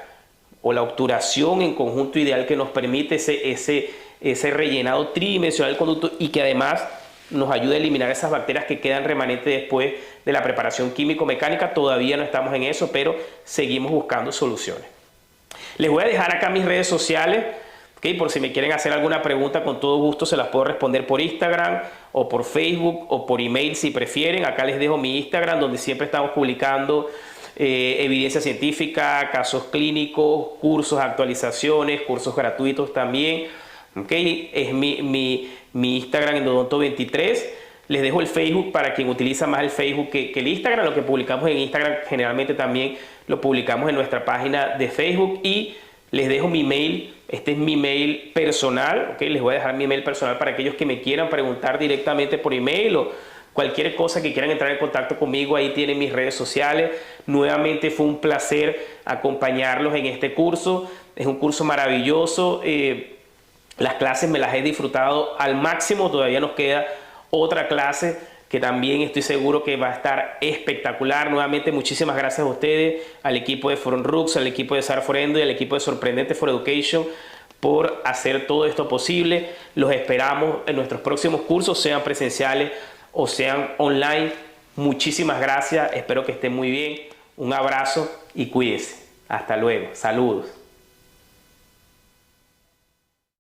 o la obturación en conjunto ideal que nos permite ese rellenado tridimensional del conducto y que además nos ayuda a eliminar esas bacterias que quedan remanentes después de la preparación químico-mecánica. Todavía no estamos en eso, pero seguimos buscando soluciones. Les voy a dejar acá mis redes sociales, ¿okay? Por si me quieren hacer alguna pregunta, con todo gusto se las puedo responder por Instagram o por Facebook o por email si prefieren. Acá les dejo mi Instagram, donde siempre estamos publicando evidencia científica, casos clínicos, cursos, actualizaciones, cursos gratuitos también. ¿Okay? Es mi Instagram, Endodonto23. Les dejo el Facebook para quien utiliza más el Facebook que el Instagram. Lo que publicamos en Instagram generalmente también lo publicamos en nuestra página de Facebook. Y les dejo mi mail. Este es mi mail personal, ¿ok? Les voy a dejar mi mail personal para aquellos que me quieran preguntar directamente por email o cualquier cosa que quieran entrar en contacto conmigo. Ahí tienen mis redes sociales. Nuevamente fue un placer acompañarlos en este curso. Es un curso maravilloso. Las clases me las he disfrutado al máximo. Todavía nos queda otra clase que también estoy seguro que va a estar espectacular. Nuevamente, muchísimas gracias a ustedes, al equipo de ForumRux, al equipo de SAR Forendo y al equipo de Sorprendente for Education por hacer todo esto posible. Los esperamos en nuestros próximos cursos, sean presenciales o sean online. Muchísimas gracias, espero que estén muy bien. Un abrazo y cuídense. Hasta luego. Saludos.